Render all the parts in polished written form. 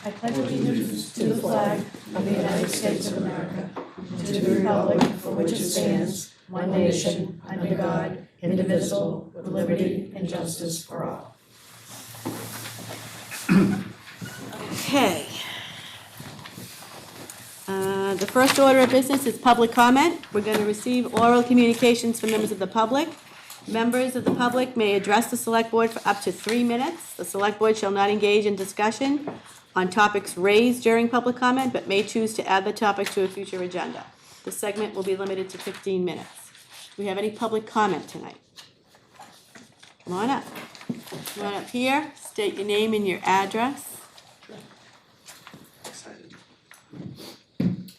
I pledge allegiance to the flag of the United States of America, and to the republic for which it stands, one nation, under God, indivisible, with liberty and justice for all. Okay. The first order of business is public comment. We're going to receive oral communications from members of the public. Members of the public may address the select board for up to 3 minutes. The select board shall not engage in discussion on topics raised during public comment, but may choose to add the topic to a future agenda. The segment will be limited to 15 minutes. Do we have any public comment tonight? Come on up. Come on up here. State your name and your address.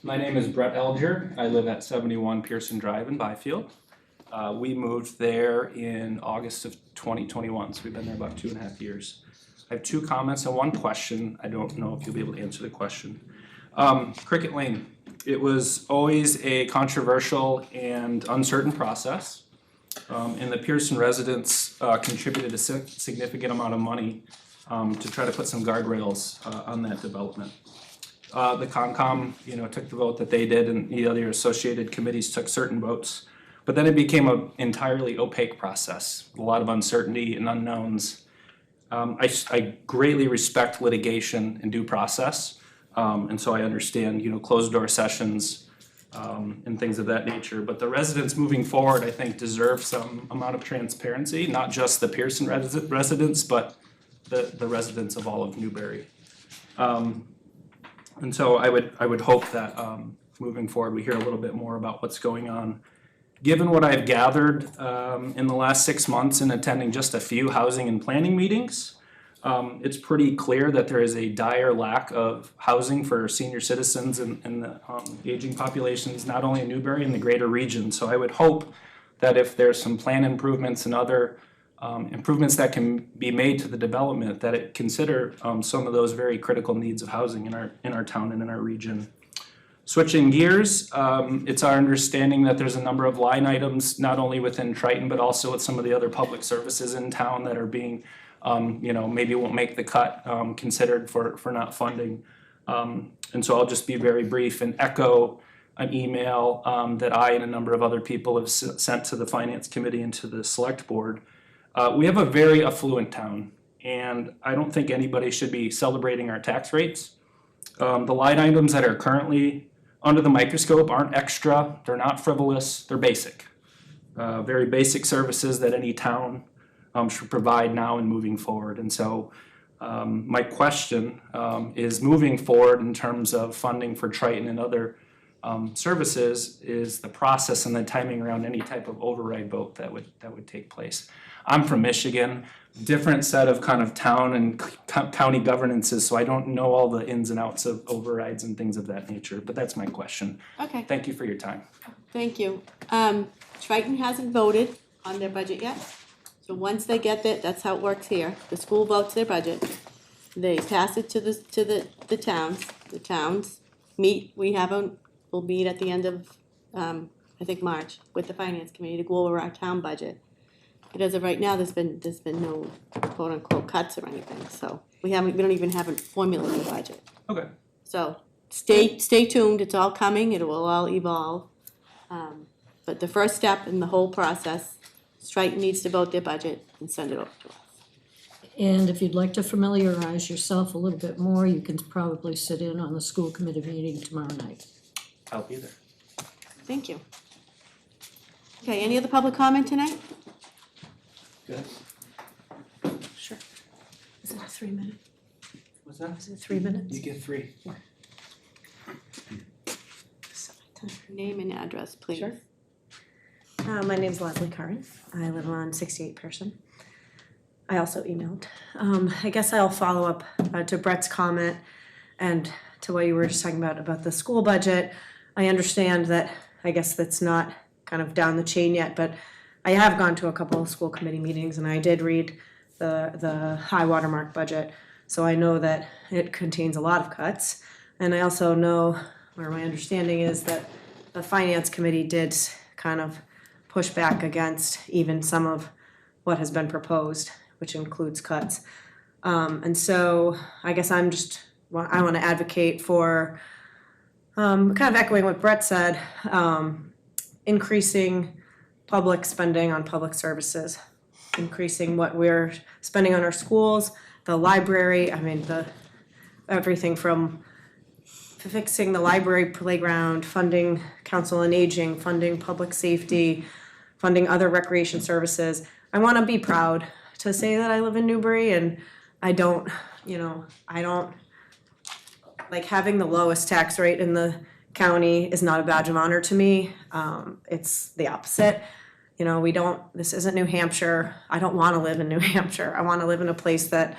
My name is Brett Elger. I live at 71 Pearson Drive in Byfield. We moved there in August of 2021, so we've been there about 2.5 years. I have 2 comments and 1 question. I don't know if you'll be able to answer the question. Cricket Lane. It was always a controversial and uncertain process. And the Pearson residents contributed a significant amount of money to try to put some guardrails on that development. The Concom, took the vote that they did, and the other associated committees took certain votes. But then it became an entirely opaque process, a lot of uncertainty and unknowns. I greatly respect litigation and due process, and so I understand, closed door sessions and things of that nature. But the residents moving forward, I think, deserve some amount of transparency, not just the Pearson residents, but the residents of all of Newbury. And so I would hope that moving forward we hear a little bit more about what's going on. Given what I've gathered in the last 6 months in attending just a few housing and planning meetings, it's pretty clear that there is a dire lack of housing for senior citizens and the aging populations, not only in Newbury, in the greater region. So I would hope that if there's some plan improvements and other improvements that can be made to the development, that it consider some of those very critical needs of housing in our town and in our region. Switching gears, it's our understanding that there's a number of line items, not only within Triton, but also with some of the other public services in town that are being, maybe won't make the cut, considered for not funding. And so I'll just be very brief and echo an email that I and a number of other people have sent to the Finance Committee and to the Select Board. We have a very affluent town, and I don't think anybody should be celebrating our tax rates. The line items that are currently under the microscope aren't extra, they're not frivolous, they're basic. Very basic services that any town should provide now and moving forward. And so my question is, moving forward in terms of funding for Triton and other services, is the process and the timing around any type of override vote that would take place. I'm from Michigan, different set of kind of town and county governances, so I don't know all the ins and outs of overrides and things of that nature, but that's my question. Okay. Thank you for your time. Thank you. Triton hasn't voted on their budget yet. So once they get that, that's how it works here. The school votes their budget. They pass it to the towns. The towns meet. We'll meet at the end of I think March with the Finance Committee to go over our town budget. But as of right now, there's been no quote unquote cuts or anything. So we don't even have a formulated budget. Okay. So stay tuned. It's all coming. It will all evolve. But the first step in the whole process, Triton needs to vote their budget and send it over to us. And if you'd like to familiarize yourself a little bit more, you can probably sit in on the school committee meeting tomorrow night. I'll be there. Thank you. Okay, any other public comment tonight? Good. Sure. Is it a 3 minute? What's that? Is it 3 minutes? You get 3. Name and address, please. Sure. My name is Leslie Curran. I live on 68 Pearson. I also emailed. I guess I'll follow up to Brett's comment and to what you were just talking about the school budget. I understand that I guess that's not kind of down the chain yet, but I have gone to a couple of school committee meetings and I did read the high watermark budget. So I know that it contains a lot of cuts. And I also know, or my understanding is that the Finance Committee did kind of push back against even some of what has been proposed, which includes cuts. And so I guess I'm just I want to advocate for, kind of echoing what Brett said, increasing public spending on public services, increasing what we're spending on our schools, the library, everything from fixing the library playground, funding council on aging, funding public safety, funding other recreation services. I want to be proud to say that I live in Newbury, and I don't like having the lowest tax rate in the county is not a badge of honor to me. It's the opposite. This isn't New Hampshire. I don't want to live in New Hampshire. I want to live in a place that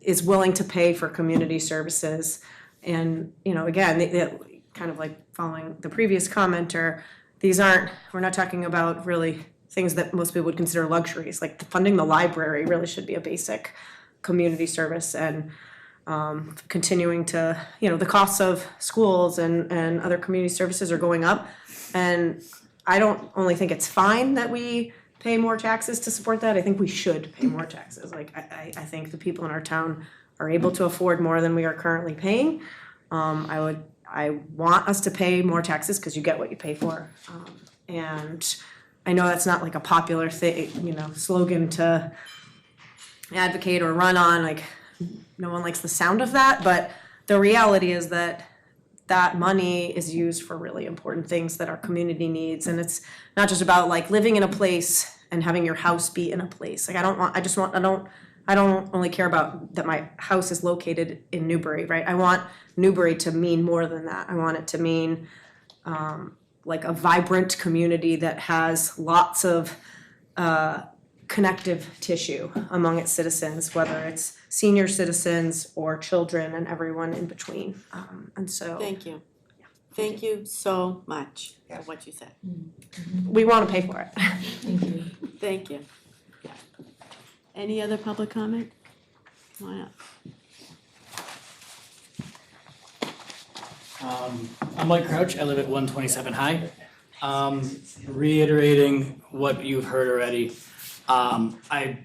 is willing to pay for community services. And, again, they kind of like following the previous commenter, we're not talking about really things that most people would consider luxuries. Like funding the library really should be a basic community service, and continuing to, the costs of schools and other community services are going up. And I don't only think it's fine that we pay more taxes to support that, I think we should pay more taxes. Like, I think the people in our town are able to afford more than we are currently paying. I want us to pay more taxes because you get what you pay for. And I know that's not like a popular thing, slogan to advocate or run on, like no one likes the sound of that, but the reality is that that money is used for really important things that our community needs. And it's not just about like living in a place and having your house be in a place. Like I don't only care about that my house is located in Newbury, right? I want Newbury to mean more than that. I want it to mean like a vibrant community that has lots of connective tissue among its citizens, whether it's senior citizens or children and everyone in between. And so Thank you. Thank you so much for what you said. we want to pay for it. Thank you. Thank you. Any other public comment? Why not? I'm Mike Crouch, I live at 127 High. Reiterating what you've heard already, I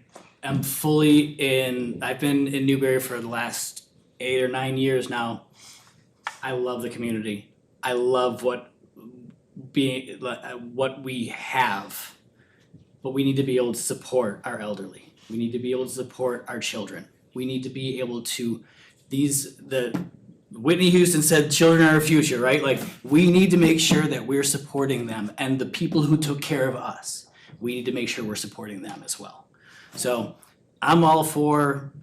am I've been in Newbury for the last 8 or 9 years now. I love the community. I love what we have, but we need to be able to support our elderly. We need to be able to support our children. We need to be able to, Whitney Houston said children are our future, right? Like, we need to make sure that we're supporting them, and the people who took care of us, we need to make sure we're supporting them as well. So I'm all for,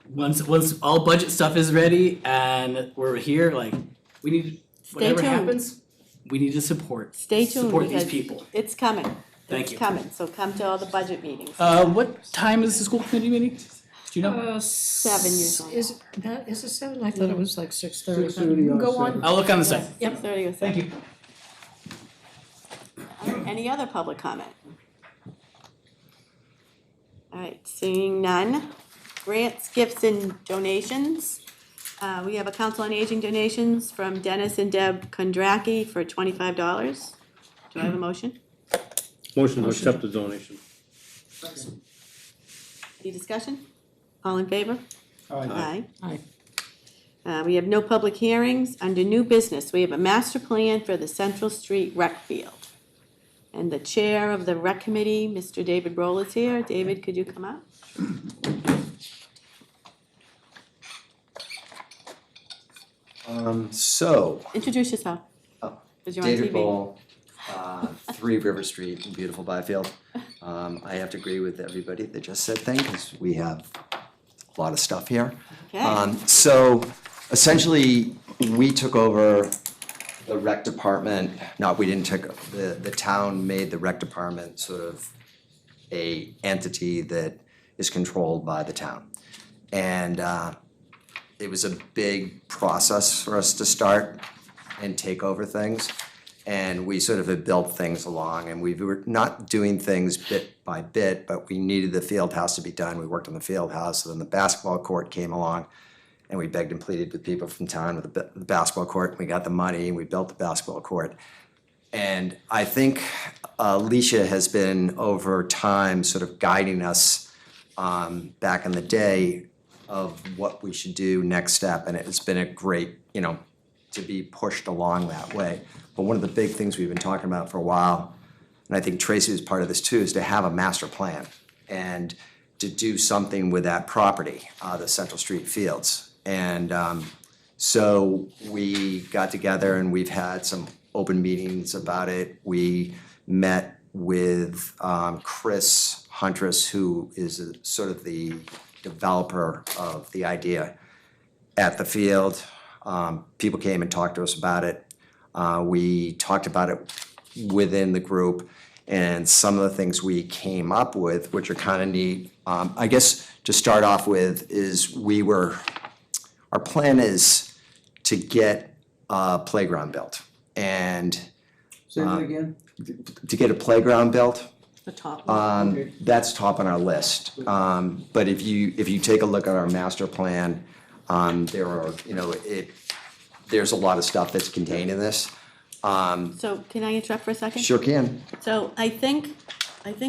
once all budget stuff is ready and we're here, like, we need, whatever tuned. happens, we need to support Stay tuned these because people. it's coming. Thank It's you. coming, so come to all the budget meetings. What time is the school committee meeting? Do you know? 7 usually. Is it 7? I thought it was like 6:30. 6:30 or Go on. I'll look on the site. 6:30 or 7. Thank you. Any other public comment? All right, seeing none. Grants, gifts, and donations. We have a Council on Aging donations from Dennis and Deb Kondraki for $25. Do I have a motion? Motion to accept the donation. Any discussion? All in favor? Aye. Aye. We have no public hearings. Under new business, we have a master plan for the Central Street Rec Field. And the chair of the rec committee, Mr. David Roll, is here. David, could you come up? Introduce yourself. Oh, 'Cause you're on David TV. Bowl, 3 River Street in beautiful Byfield. I have to agree with everybody that just said things, because we have a lot of stuff here. Okay. So essentially, we took over the rec department, we didn't take, the town made the rec department sort of a entity that is controlled by the town. And it was a big process for us to start and take over things. And we sort of had built things along, and we were not doing things bit by bit, but we needed the field house to be done. We worked on the field house, so then the basketball court came along, and we begged and pleaded with people from town with the basketball court. We got the money, and we built the basketball court. And I think Alicia has been, over time, sort of guiding us back in the day of what we should do next step, and it's been a great, to be pushed along that way. But one of the big things we've been talking about for a while, and I think Tracy was part of this too, is to have a master plan and to do something with that property, the Central Street Fields. And so we got together and we've had some open meetings about it. We met with Chris Huntress, who is sort of the developer of the idea at the field. People came and talked to us about it. We talked about it within the group, and some of the things we came up with, which are kind of neat. I guess to start off with is our plan is to get a playground built. And Say that again? to get a playground built, The top. that's top on our list. But if you take a look at our master plan, there are, there's a lot of stuff that's contained in this. So can I interrupt for a second? Sure can. So I think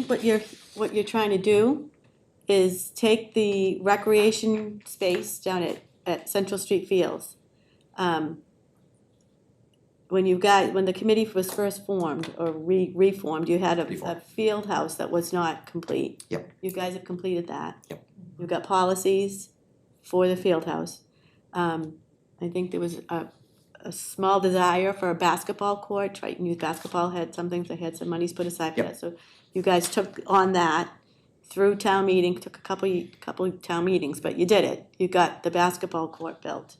what you're trying to do is take the recreation space down at Central Street Fields. When the committee was first formed or reformed, you had a Reformed. field house that was not complete. Yep. You guys have completed that. Yep. You've got policies for the field house. I think there was a small desire for a basketball court. Triton Youth Basketball had some things, they had some monies put aside for Yep. that. So you guys took on that through town meeting, took a couple of town meetings, but you did it. You got the basketball court built.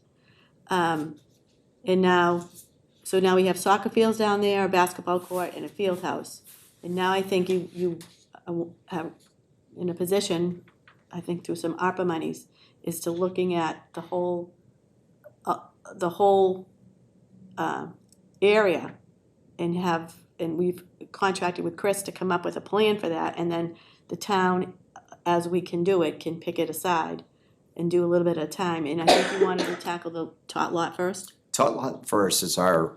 And now we have soccer fields down there, a basketball court, and a field house. And now I think you are in a position, I think through some ARPA monies, is to looking at the whole area and we've contracted with Chris to come up with a plan for that, and then the town, as we can do it, can pick it aside and do a little bit at a time. And I think you wanted to tackle the tot lot first? Tot lot first is our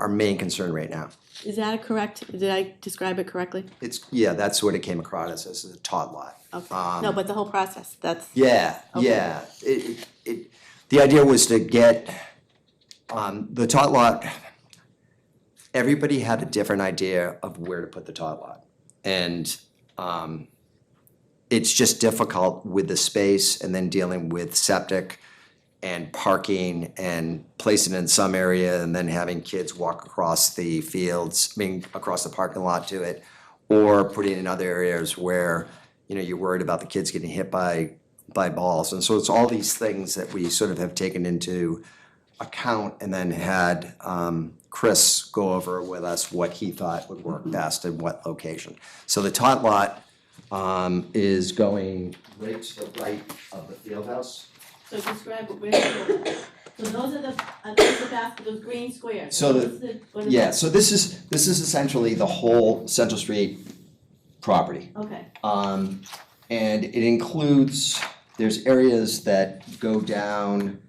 main concern right now. Is that correct? Did I describe it correctly? That's what it came across as a tot lot. Okay. No, but the whole process, that's, Yeah, Okay. yeah. The idea was to get, the tot lot, everybody had a different idea of where to put the tot lot. And, it's just difficult with the space and then dealing with septic and parking and placing it in some area and then having kids walk across the fields, across the parking lot to it, or putting it in other areas where, you're worried about the kids getting hit by balls. And so it's all these things that we sort of have taken into account and then had Chris go over with us what he thought would work best in what location. So the tot lot is going right to the right of the field house. so describe it, so those are those green squares. So What is Yeah, that? so this is essentially the whole Central Street property. Okay, And it includes, there's areas that go down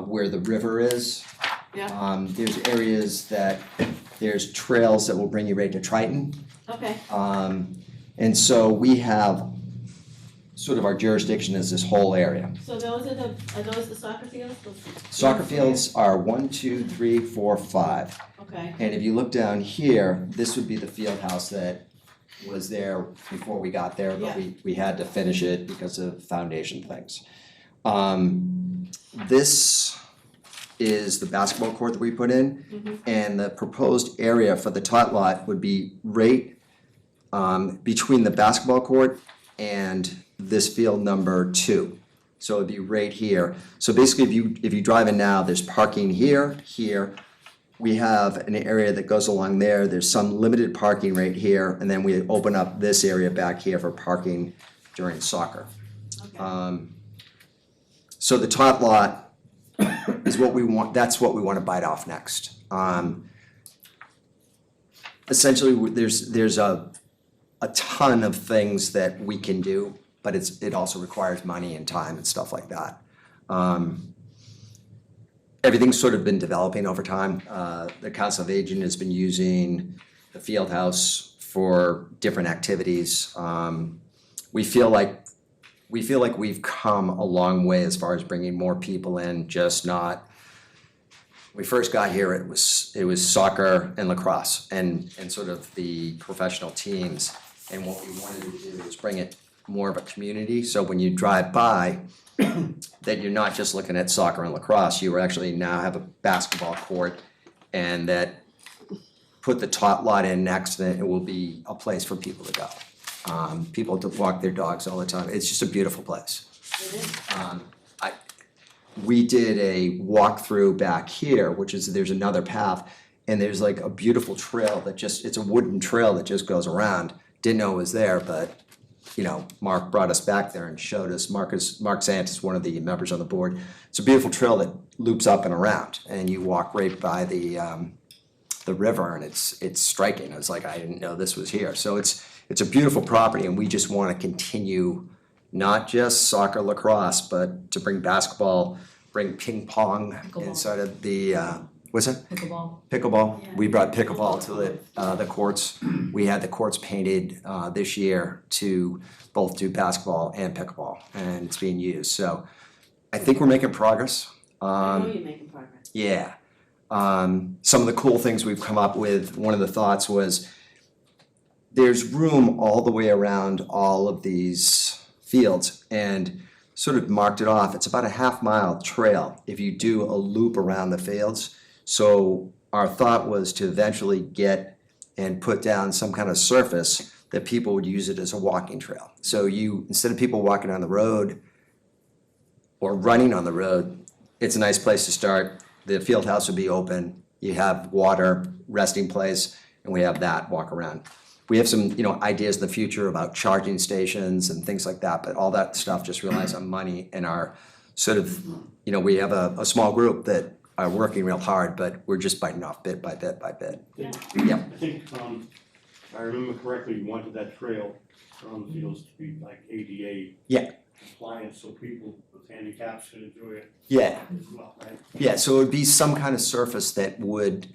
where the river is. yeah, There's areas there's trails that will bring you right to Triton. okay, And so we have, sort of our jurisdiction is this whole area. so are those the soccer fields? Those Soccer green fields are 1, 2, 3, 4, 5. squares? Okay, And if you look down here, this would be the field house that was there before we got there, but we had to finish it because of foundation things. This is the basketball court that we put in, and the proposed area for the tot lot would be right between the basketball court and this field number 2. So it'd be right here. So basically, if you drive in now, there's parking here. We have an area that goes along there. There's some limited parking right here, and then we open up this area back here for parking during soccer. okay. So the tot lot is what we want, that's what we want to bite off next. Essentially, there's a ton of things that we can do, but it also requires money and time and stuff like that. Everything's sort of been developing over time. The Council of Aging has been using the field house for different activities. We feel like we feel like we've come a long way as far as bringing more people in, just not. When we first got here, it was soccer and lacrosse and sort of the professional teams. And what we wanted to do is bring it more of a community, so when you drive by, that you're not just looking at soccer and lacrosse, you actually now have a basketball court, and that put the tot lot in next, and it will be a place for people to go. People to walk their dogs all the time, it's just a beautiful place. We did a walkthrough back here, which is, there's another path, and there's like a beautiful trail that just, it's a wooden trail that just goes around. Didn't know it was there, but, you know, Mark brought us back there and showed us. Mark Sant is one of the members on the board. It's a beautiful trail that loops up and around, and you walk right by the river, and it's striking. It's like, I didn't know this was here. So it's a beautiful property, and we just wanna continue not just soccer, lacrosse, but to bring basketball, bring ping pong inside of the, what's it? Pickleball. We brought pickleball to the courts. We had the courts painted this year to both do basketball and pickleball, and it's being used. So I think we're making progress. I know you're making progress. Yeah. Some of the cool things we've come up with, one of the thoughts was there's room all the way around all of these fields, and sort of marked it off. It's about a half-mile trail if you do a loop around the fields. So our thought was to eventually get and put down some kind of surface that people would use it as a walking trail. So you, instead of people walking on the road or running on the road, it's a nice place to start. The field house would be open, you have water, resting place, and we have that walk around. We have some, ideas in the future about charging stations and things like that, but all that stuff just relies on money and our sort of, we have a small group that are working real hard, but we're just biting off bit by bit by bit. I Yep. think, if I remember correctly, you wanted that trail around the fields to be like ADA Yeah. compliant, so people with handicaps could enjoy it Yeah, as well, right? yeah, so it would be some kind of surface that would,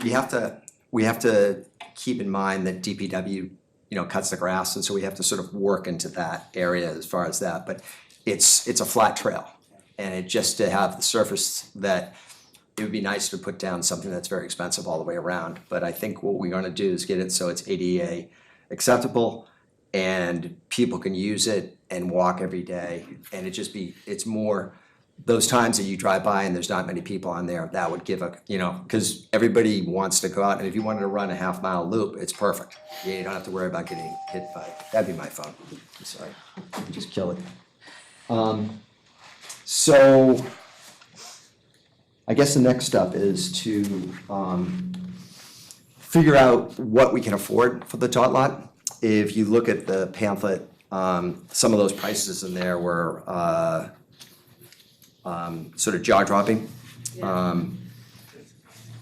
we have to keep in mind that DPW, cuts the grass, and so we have to sort of work into that area as far as that, but it's a flat trail. And it just to have the surface that, it would be nice to put down something that's very expensive all the way around, but I think what we're gonna do is get it so it's ADA acceptable and people can use it and walk every day, and it's more, those times that you drive by and there's not many people on there, that would give cause everybody wants to go out, and if you wanted to run a half-mile loop, it's perfect. You don't have to worry about getting hit by, that'd be my phone, I'm sorry, just kill it. So, I guess the next step is to figure out what we can afford for the tot lot. If you look at the pamphlet, some of those prices in there were sort of jaw-dropping.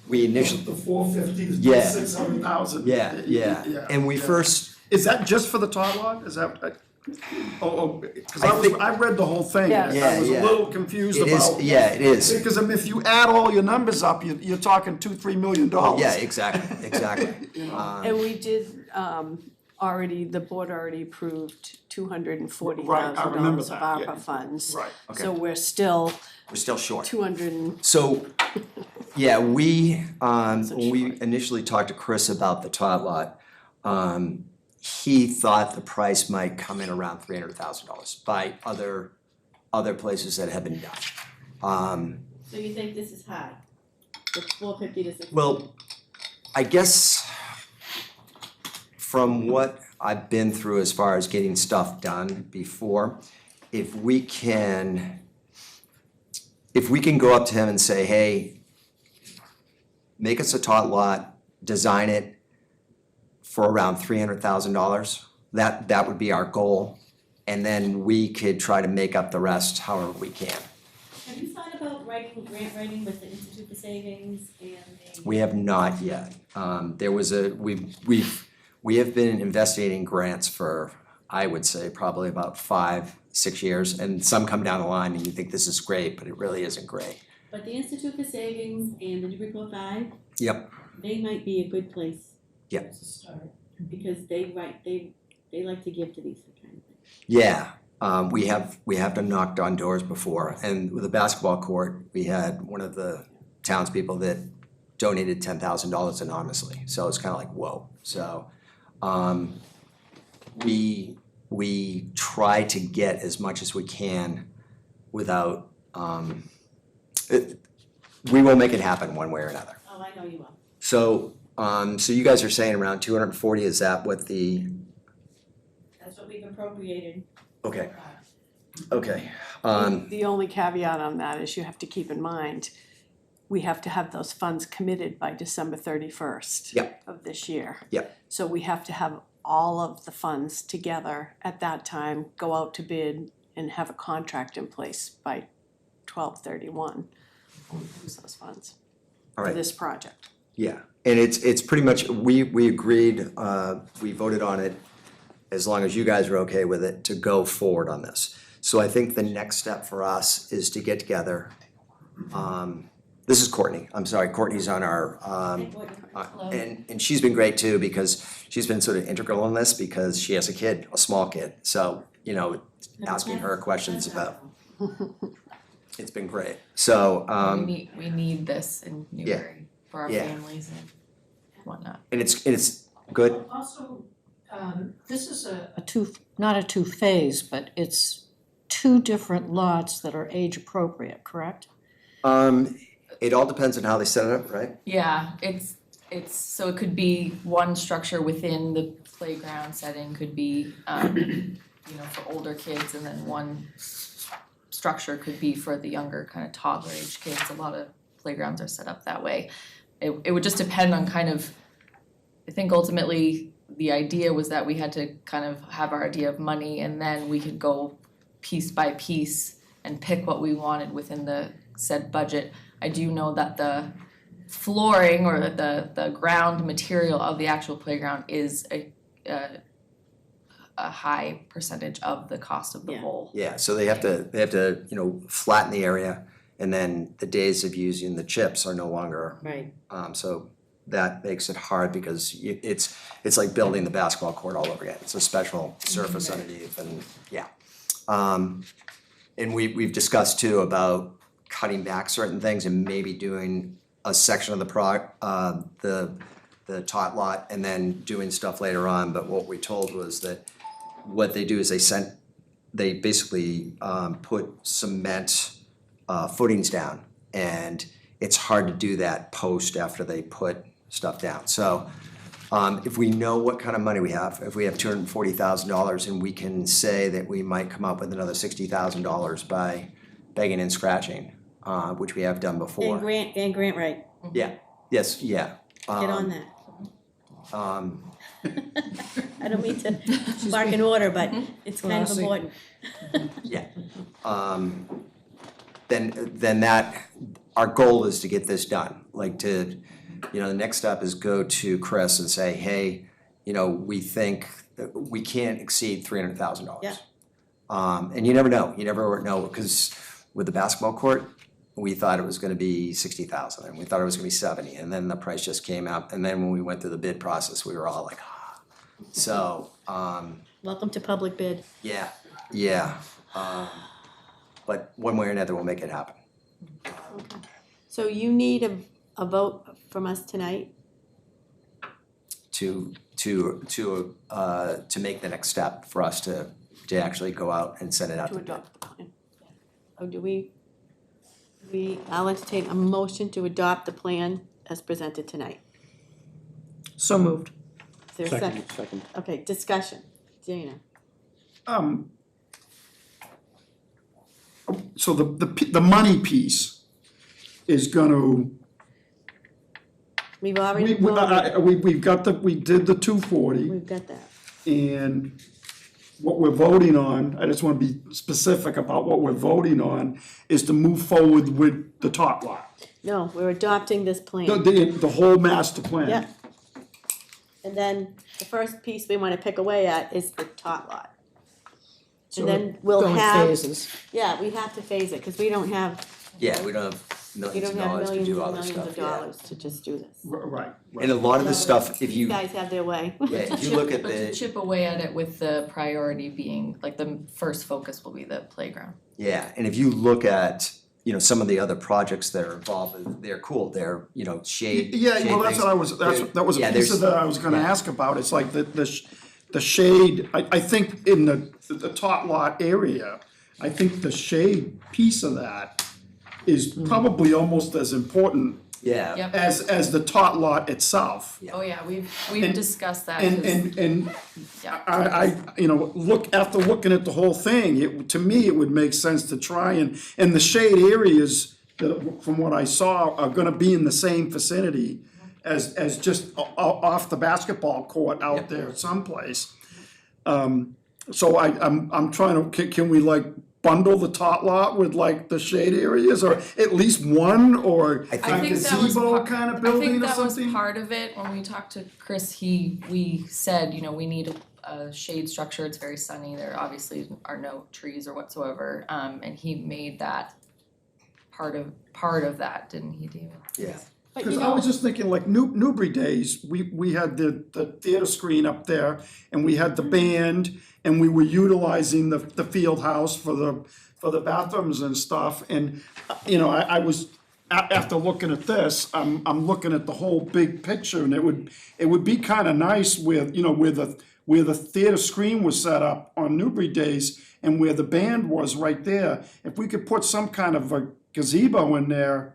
We initially, The 450 is Yeah. 600,000. yeah, and we first, Is that just for the tot lot? Is that, because I think- I read the whole thing. Yeah. I was Yeah, a yeah. little confused it is, about. yeah, it is. Because if you add all your numbers up, you're talking $2-3 million. Yeah, exactly. And we did, the board already approved Right, I remember $240,000 of that, yeah. ARPA funds. Right. So we're still We're still short. 200 and, So, yeah, when So we short. initially talked to Chris about the tot lot, he thought the price might come in around $300,000 by other places that have been done. so you think this is high? The 450 to 600? Well, I guess from what I've been through as far as getting stuff done before, if we can go up to him and say, hey, make us a tot lot, design it for around $300,000, that would be our goal. And then we could try to make up the rest however we can. Have you thought about grant writing with the Institute for Savings and the? We have not yet. We have been investigating grants for, I would say, probably about 5-6 years, and some come down the line and you think this is great, but it really isn't great. But the Institute for Savings and the Newburyport 5, Yep, they might be a good place. Yep. To start, because they like to give to these kind of things. yeah. we have to knock on doors before, and with the basketball court, we had one of the townspeople that donated $10,000 anonymously, so it's kinda like, whoa, so, we try to get as much as we can without, we will make it happen one way or another. Oh, I know you will. So, so you guys are saying around 240, is that what the, That's what we've appropriated. okay, okay, The only caveat on that is you have to keep in mind, we have to have those funds committed by December 31st Yep. of this year. Yep. So we have to have all of the funds together at that time, go out to bid and have a contract in place by 12/31. Use those funds all for right. this project. Yeah, and it's pretty much, we agreed, we voted on it, as long as you guys are okay with it, to go forward on this. So I think the next step for us is to get together. This is Courtney, I'm sorry, Courtney's on our, and she's been great too, because she's been sort of integral in this, because she has a kid, a small kid, so, you know, asking her questions about, it's been great, so, We need this in Newbury for our Yeah. families and whatnot. and it's good. Also, this is not a two-phase, but it's two different lots that are age appropriate, correct? It all depends on how they set it up, right? Yeah, it's, so it could be one structure within the playground setting, could be, you know, for older kids, and then one structure could be for the younger kind of toddler age kids. A lot of playgrounds are set up that way. It would just depend on kind of, I think ultimately the idea was that we had to kind of have our idea of money, and then we could go piece by piece and pick what we wanted within the said budget. I do know that the flooring or the ground material of the actual playground is a high percentage of the cost of the Yeah. whole. Yeah, so they have to, you know, flatten the area, and then the days of using the chips are no longer, Right. so that makes it hard, because it's like building the basketball court all over again. It's a special surface underneath, and yeah. And we've discussed too about cutting back certain things and maybe doing a section of the tot lot and then doing stuff later on, but what we told was that what they do is they basically put cement footings down, and it's hard to do that post after they put stuff down. So if we know what kind of money we have, if we have $240,000 and we can say that we might come up with another $60,000 by begging and scratching, which we have done before. And grant right, Yeah, yes, yeah. get on that. Um, I don't mean to bark in order, but it's kind of Classy. important. yeah. Then that, our goal is to get this done, like to, you know, the next step is go to Chris and say, hey, you know, we think that we can't exceed $300,000. Yeah. And you never know, because with the basketball court, we thought it was gonna be 60,000, and we thought it was gonna be 70, and then the price just came out, and then when we went through the bid process, we were all like, ah. So, Welcome to public bid. yeah, but one way or another, we'll make it happen. So you need a vote from us tonight? To make the next step for us to actually go out and send it out To to bid. adopt the plan. Oh, do we, I'll entertain a motion to adopt the plan as presented tonight. So moved. Is there a second? Second. Okay, discussion. Dana? So the money piece is gonna, We've already voted. we did the 240, We've got that. and what we're voting on, I just wanna be specific about what we're voting on, is to move forward with the top lot. No, we're adopting this plan. The whole master plan. Yeah. And then the first piece we wanna pick away at is the tot lot. And then we'll Going have, phases. yeah, we have to phase it, cause we don't have Yeah, we don't have You millions of don't have dollars to millions do all and this millions stuff, of yeah. dollars to just do this. Right, And a lot of this stuff, if These you, guys have their way. yeah, if you look at But to the, chip away at it with the priority being, like the first focus will be the playground. yeah, and if you look at, you know, some of the other projects that are involved, they're cool, they're, you know, shade, Yeah, shade well, that's things. what I was, that was a Yeah, piece of there's- that I was gonna yeah. ask about, it's like the shade, I think in the tot lot area, I think the shade piece of that is probably almost as important Yeah, Yep. as the tot lot itself. Oh, yeah, we've And- discussed that. And 'Cause- and Yeah. I you know, after looking at the whole thing, to me, it would make sense to try and the shade areas that, from what I saw, are gonna be in the same vicinity as just off the basketball court out there someplace. So I'm trying to, can we like bundle the tot lot with like the shade areas, or at least one, or I a think that was gazebo part- kind of I building think or that was something? part of it, when we talked to Chris, we said, you know, we need a shade structure, it's very sunny, there obviously are no trees or whatsoever, and he made that part of that, didn't he, David? yeah. But Cause you I know, was just thinking like Newbury Days, we had the theater screen up there, and we had the band, and we were utilizing the field house for the bathrooms and stuff, and, you know, I was, after looking at this, I'm looking at the whole big picture, and it would be kinda nice with, you know, where the theater screen was set up on Newbury Days, and where the band was right there, if we could put some kind of a gazebo in there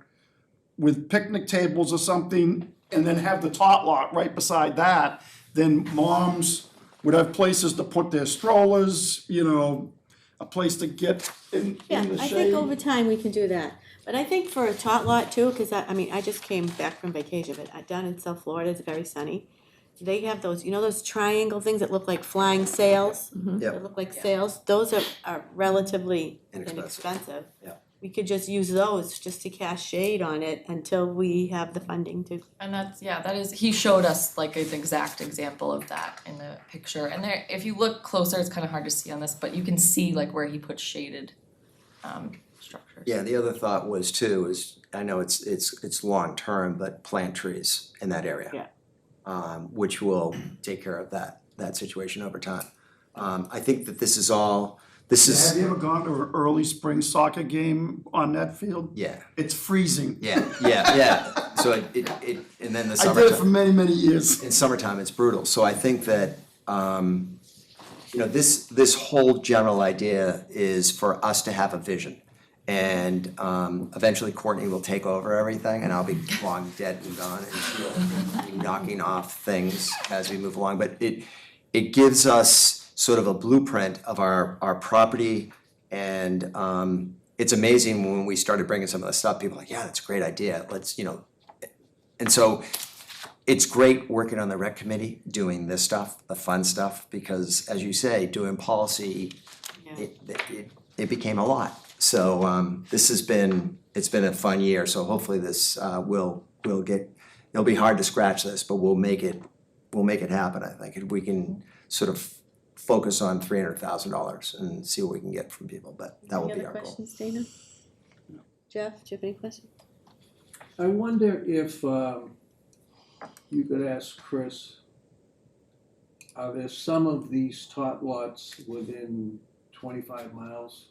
with picnic tables or something, and then have the tot lot right beside that, then moms would have places to put their strollers, you know, a place to get in yeah, the I shade. think over time we can do that. But I think for a tot lot too, cause I mean, I just came back from vacation, but down in South Florida, it's very sunny. They have those, you know, those triangle things that look like flying sails? Yep. That look like sails, those are relatively Inexpensive. inexpensive. Yeah. We could just use those just to cast shade on it until we have the funding to. And that is, he showed us like an exact example of that in the picture, and there, if you look closer, it's kinda hard to see on this, but you can see like where he put shaded, structures. Yeah, the other thought was too, is, I know it's long-term, but plant trees in that area. Yeah. Which will take care of that situation over time. I think that this is all, this Have is, you ever gone to an early spring soccer game on that field? yeah, It's freezing. yeah. So it, and then the I did it for summertime, many, many years. in summertime, it's brutal. So I think that, you know, this whole general idea is for us to have a vision. And eventually Courtney will take over everything, and I'll be long dead and gone, and she'll be knocking off things as we move along. But it gives us sort of a blueprint of our property, and it's amazing when we started bringing some of the stuff, people are like, yeah, that's a great idea, let's, you know. And so it's great working on the rec committee, doing this stuff, the fun stuff, because as you say, doing policy, it became a lot. So it's been a fun year, so hopefully this will get, it'll be hard to scratch this, but we'll make it happen, I think. If we can sort of focus on $300,000 and see what we can get from people, but that will be our goal. Any other questions, Dana? Jeff, do you have any questions? I wonder if you could ask Chris, are there some of these tot lots within 25 miles?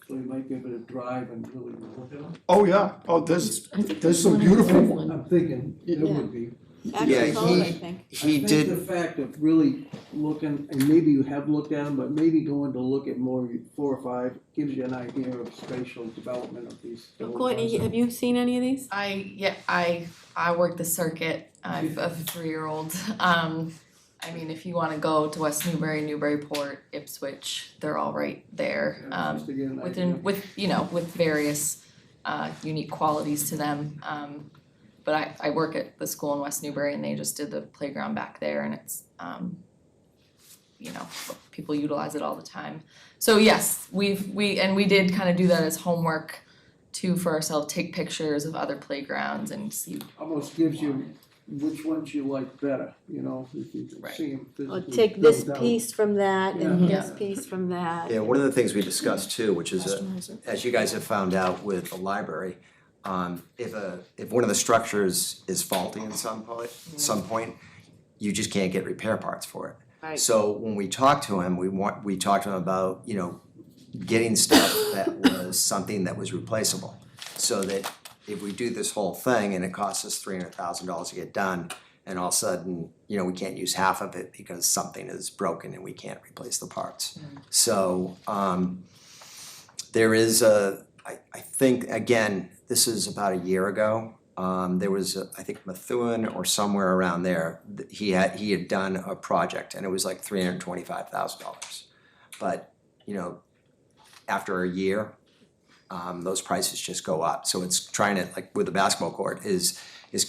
So you might be able to drive and really look at them? Oh, yeah, there's some beautiful ones. I'm thinking there Yeah. would be. Agricultural, I think. He I did. think the fact of really looking, and maybe you have looked at them, but maybe going to look at more 4 or 5 gives you an idea of spatial development of these. Courtney, have you seen any of these? I work the circuit, I have a 3-year-old, I mean, if you wanna go to West Newbury, Newburyport, Ipswich, they're all right there. Just to get an idea. With various unique qualities to them. But I work at the school in West Newbury, and they just did the playground back there, and it's people utilize it all the time. So yes, we did kind of do that as homework too for ourselves, take pictures of other playgrounds and see. Almost gives you which ones you like better, you know, if you can Right. see them physically. Or take this built out. piece from that and Yeah. this piece from that. Yeah, one of the things we discussed too, which is, Customize it. as you guys have found out with the library, if one of the structures is faulty in some point, you just can't get repair parts for it. Right. So when we talked to him, we talked to him about, you know, getting stuff that was something that was replaceable. So that if we do this whole thing and it costs us $300,000 to get done, and all of a sudden, you know, we can't use half of it because something is broken and we can't replace the parts. So, there is I think, again, this is about a year ago, there was, I think Methuen or somewhere around there, he had done a project and it was like $325,000. But, you know, after a year, those prices just go up. So it's trying to, like with the basketball court, is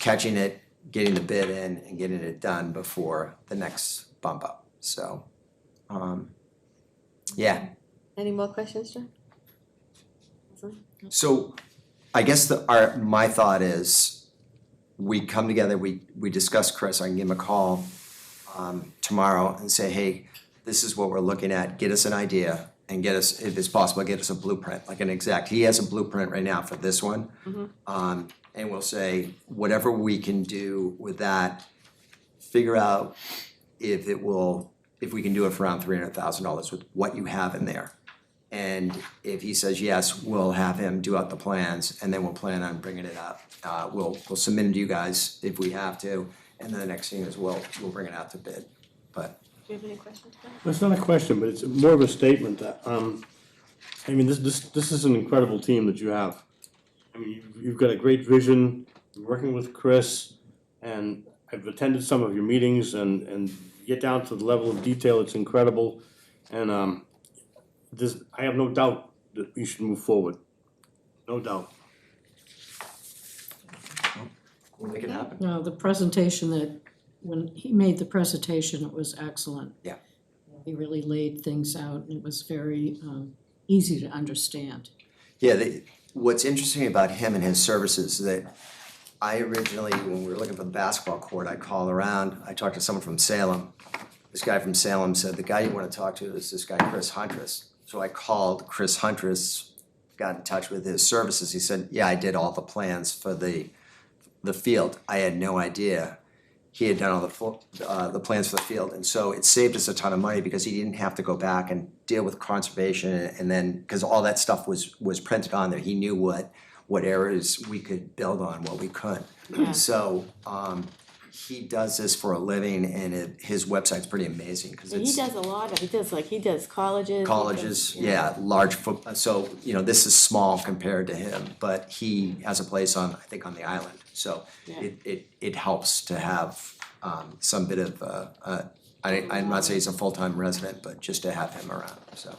catching it, getting the bid in and getting it done before the next bump up. So, yeah. Any more questions, John? So I guess my thought is, we come together, we discuss Chris, I can give him a call tomorrow and say, hey, this is what we're looking at, get us an idea and get us, if it's possible, get us a blueprint, like an exact, he has a blueprint right now for this one. And we'll say, whatever we can do with that, figure out if we can do it for around $300,000 with what you have in there. And if he says yes, we'll have him do out the plans and then we'll plan on bringing it up. We'll submit it to you guys if we have to, and then the next thing is we'll bring it out to bid, but. Do you have any questions, John? It's not a question, but it's more of a statement that, I mean, this is an incredible team that you have. I mean, you've got a great vision, you're working with Chris, and I've attended some of your meetings and get down to the level of detail, it's incredible. And, I have no doubt that you should move forward, no doubt. We'll make it happen. No, the presentation when he made the presentation, it was excellent. Yeah. He really laid things out and it was very easy to understand. Yeah, what's interesting about him and his services is that I originally, when we were looking for the basketball court, I called around, I talked to someone from Salem. This guy from Salem said, the guy you wanna talk to is this guy, Chris Huntress. So I called Chris Huntress, got in touch with his services, he said, yeah, I did all the plans for the field. I had no idea he had done all the plans for the field, and so it saved us a ton of money because he didn't have to go back and deal with conservation and then, because all that stuff was printed on there, he knew what areas we could build on, what we couldn't. So, he does this for a living and his website's pretty amazing, because And it's. he does a lot of, he does colleges. Colleges, yeah, large so, you know, this is small compared to him, but he has a place I think on the island. So Yeah. it helps to have some bit of, I'm not saying he's a full-time resident, but just to have him around, so.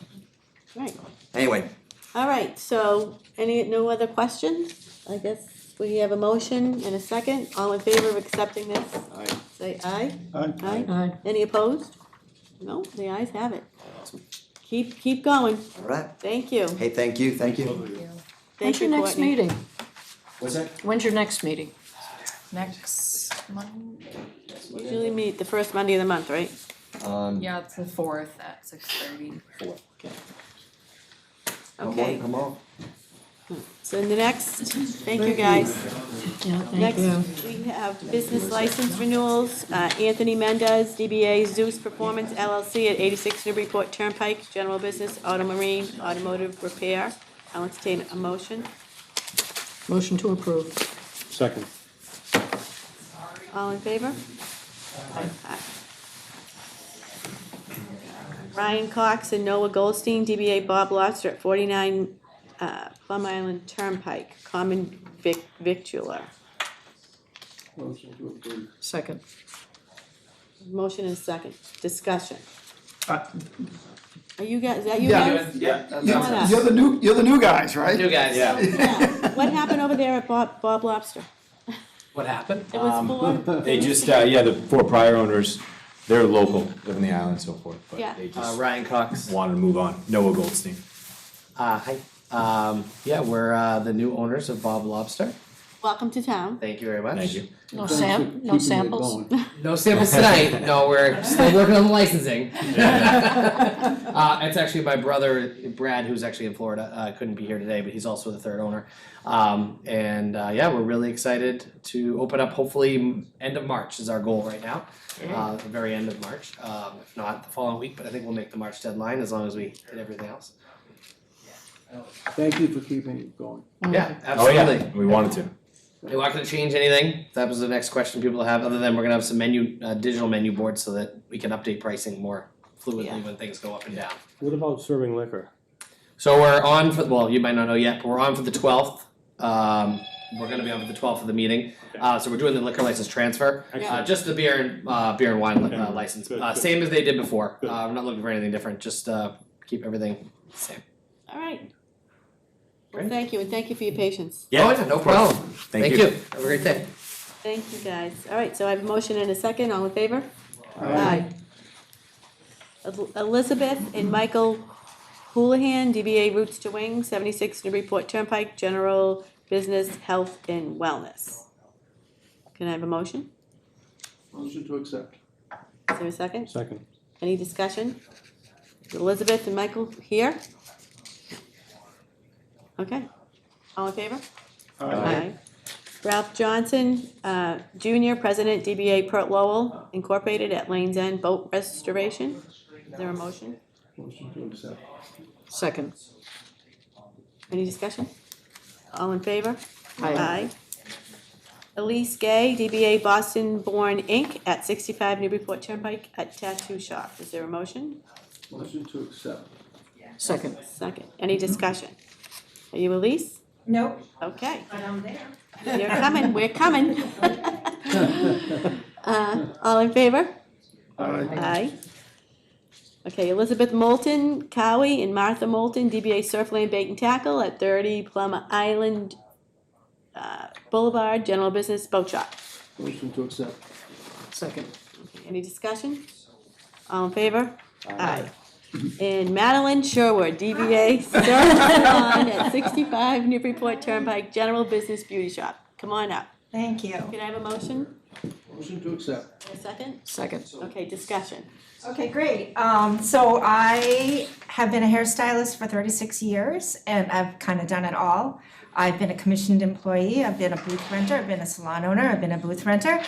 Right, Anyway, all right, so no other questions? I guess we have a motion and a second, all in favor of accepting this? Aye. Say aye. Aye. Aye. Any opposed? No, the ayes have it. Keep going, all right, thank you. hey, thank you. Thank When's your you, next Courtney. meeting? What's that? When's your next meeting? Next Monday, Usually meet the first Monday of the month, right? yeah, it's the 4th at 6:30. Okay, Come on. so the next, thank you guys. Yeah, thank Next, you. we have business license renewals, Anthony Mendez, DBA Zeus Performance LLC at 86 Newburyport Turnpike, general business, auto marine, automotive repair. I'll entertain a motion. Motion to approve. Second. All in favor? Aye. Ryan Cox and Noah Goldstein, DBA Bob Lobster at 49 Plum Island Turnpike, common victualler. Motion to approve. Second. Motion and second, discussion. Uh, Are you guys, is that you Yeah. guys? Yeah. Come on up. You're the new guys, right? You guys, yeah. Yeah. What happened over there at Bob Lobster? What happened? It was for, They just, the 4 prior owners, they're local, live in the island and so forth, but Yeah. they just Ryan Cox. wanted to move on. Noah Goldstein. Hi. Yeah, we're the new owners of Bob Lobster. welcome to town. Thank you very much. Thank you. No Thanks for keeping no it samples? going. No samples tonight. No, we're still working on the licensing. It's actually my brother Brad, who's actually in Florida. Couldn't be here today, but he's also the third owner. Yeah, we're really excited to open up. Hopefully, end of March is our goal right now. The very end of March. If not, the following week. But I think we'll make the March deadline as long as we hit everything else. Thank you for keeping it going. Yeah, Oh, yeah, absolutely. we wanted to. You're not gonna change anything. That was the next question people have. Other than we're gonna have some digital menu boards so that we can update pricing more fluidly when things go up and down. What about serving liquor? So we're on for, well, you might not know yet, but we're on for the 12th. We're gonna be on for the 12th of the meeting. So we're doing the liquor license transfer. Just the beer and wine license. Good, good. Same as they did before. We're not looking for anything different, just keep everything the same. All right. Well, Great. thank you, and thank you for your patience. Oh, yeah, no problem. Thank you. you. Have a great day. Thank you, guys. All right, so I have a motion and a second. All in favor? Aye. Elizabeth and Michael Houlihan, DBA Roots to Wings, 76 Newburyport Turnpike, General Business, Health and Wellness. Can I have a motion? Motion to accept. Is there a second? Second. Any discussion? Is Elizabeth and Michael here? Okay. All in favor? Aye. Ralph Johnson, Junior, President, DBA Pert Lowell Incorporated at Lane's End Boat Restoration. Is there a motion? Motion to accept. Second. Any discussion? All in favor? Aye. Elise Gay, DBA Boston Born Inc. at 65 Newburyport Turnpike at Tattoo Shop. Is there a motion? Motion to accept. Second. Second. Any discussion? Are you Elise? Nope, Okay. but I'm there. You're coming, we're coming. All in favor? Aye. Okay, Elizabeth Moulton, Cowie, and Martha Moulton, DBA Surfland Bait and Tackle at 30 Plum Island Boulevard, General Business Boat Shop. Motion to accept. Second. Okay, any discussion? All in favor? Aye. And Madeline Sherwood, DBA Surf Salon at 65 Newburyport Turnpike, General Business Beauty Shop. Come on up. Thank you. Can I have a motion? Motion to accept. A second? Second. Okay, discussion. Okay, great. So I have been a hairstylist for 36 years and I've kind of done it all. I've been a commissioned employee, I've been a booth renter, I've been a salon owner, I've been a booth renter.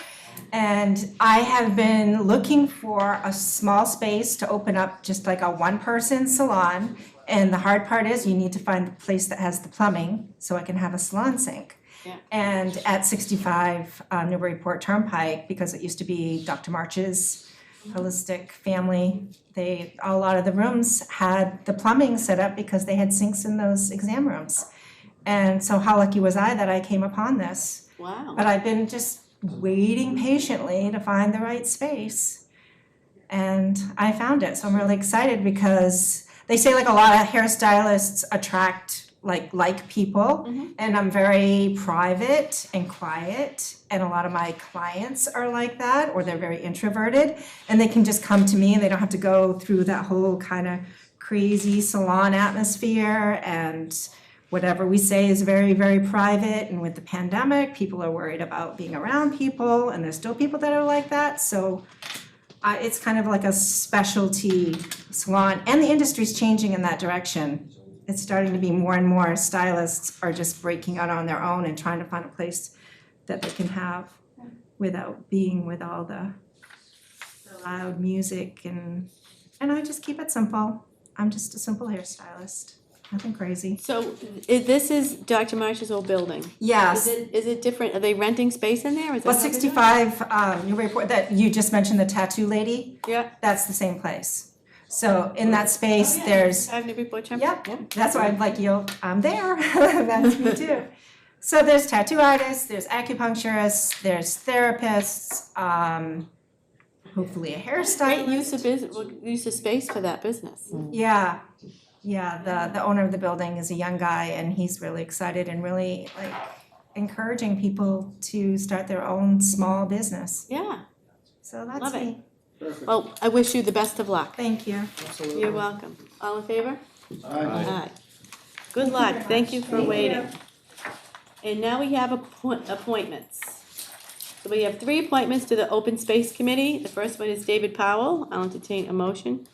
And I have been looking for a small space to open up just like a one-person salon. And the hard part is you need to find the place that has the plumbing so I can have a salon sink. Yeah. And at 65 Newburyport Turnpike, because it used to be Dr. March's Holistic Family, a lot of the rooms had the plumbing set up because they had sinks in those exam rooms. And so how lucky was I that I came upon this? Wow. But I've been just waiting patiently to find the right space. And I found it, so I'm really excited because they say like a lot of hairstylists attract like people, and I'm very private and quiet, and a lot of my clients are like that, or they're very introverted, and they can just come to me and they don't have to go through that whole kind of crazy salon atmosphere, and whatever we say is very, very private. And with the pandemic, people are worried about being around people, and there's still people that are like that. So it's kind of like a specialty salon, and the industry's changing in that direction. It's starting to be more and more stylists are just breaking out on their own and trying to find a place that they can have without being with all the loud music, and I just keep it simple. I'm just a simple hairstylist. Nothing crazy. So this is Dr. Marsh's old building? Yes. Is it different? Are they renting space in there? Is that Well, how they're doing it? 65 Newburyport, that you just mentioned, the tattoo lady, Yeah. that's the same place. So in that space, there's, 5 Newburyport Turnpike? yep, that's why I'm like, I'm there, that's me too. So there's tattoo artists, there's acupuncturists, there's therapists, hopefully a Great hairstylist. use of space for that business. Yeah, the owner of the building is a young guy, and he's really excited and really like encouraging people to start their own small business. Yeah, So that's Love it. me. Perfect. well, I wish you the best of luck. Thank you. You're welcome. All in favor? Aye. Aye. Good luck, thank you for waiting. And now we have appointments. So we have 3 appointments to the Open Space Committee. The first one is David Powell. I'll entertain a motion.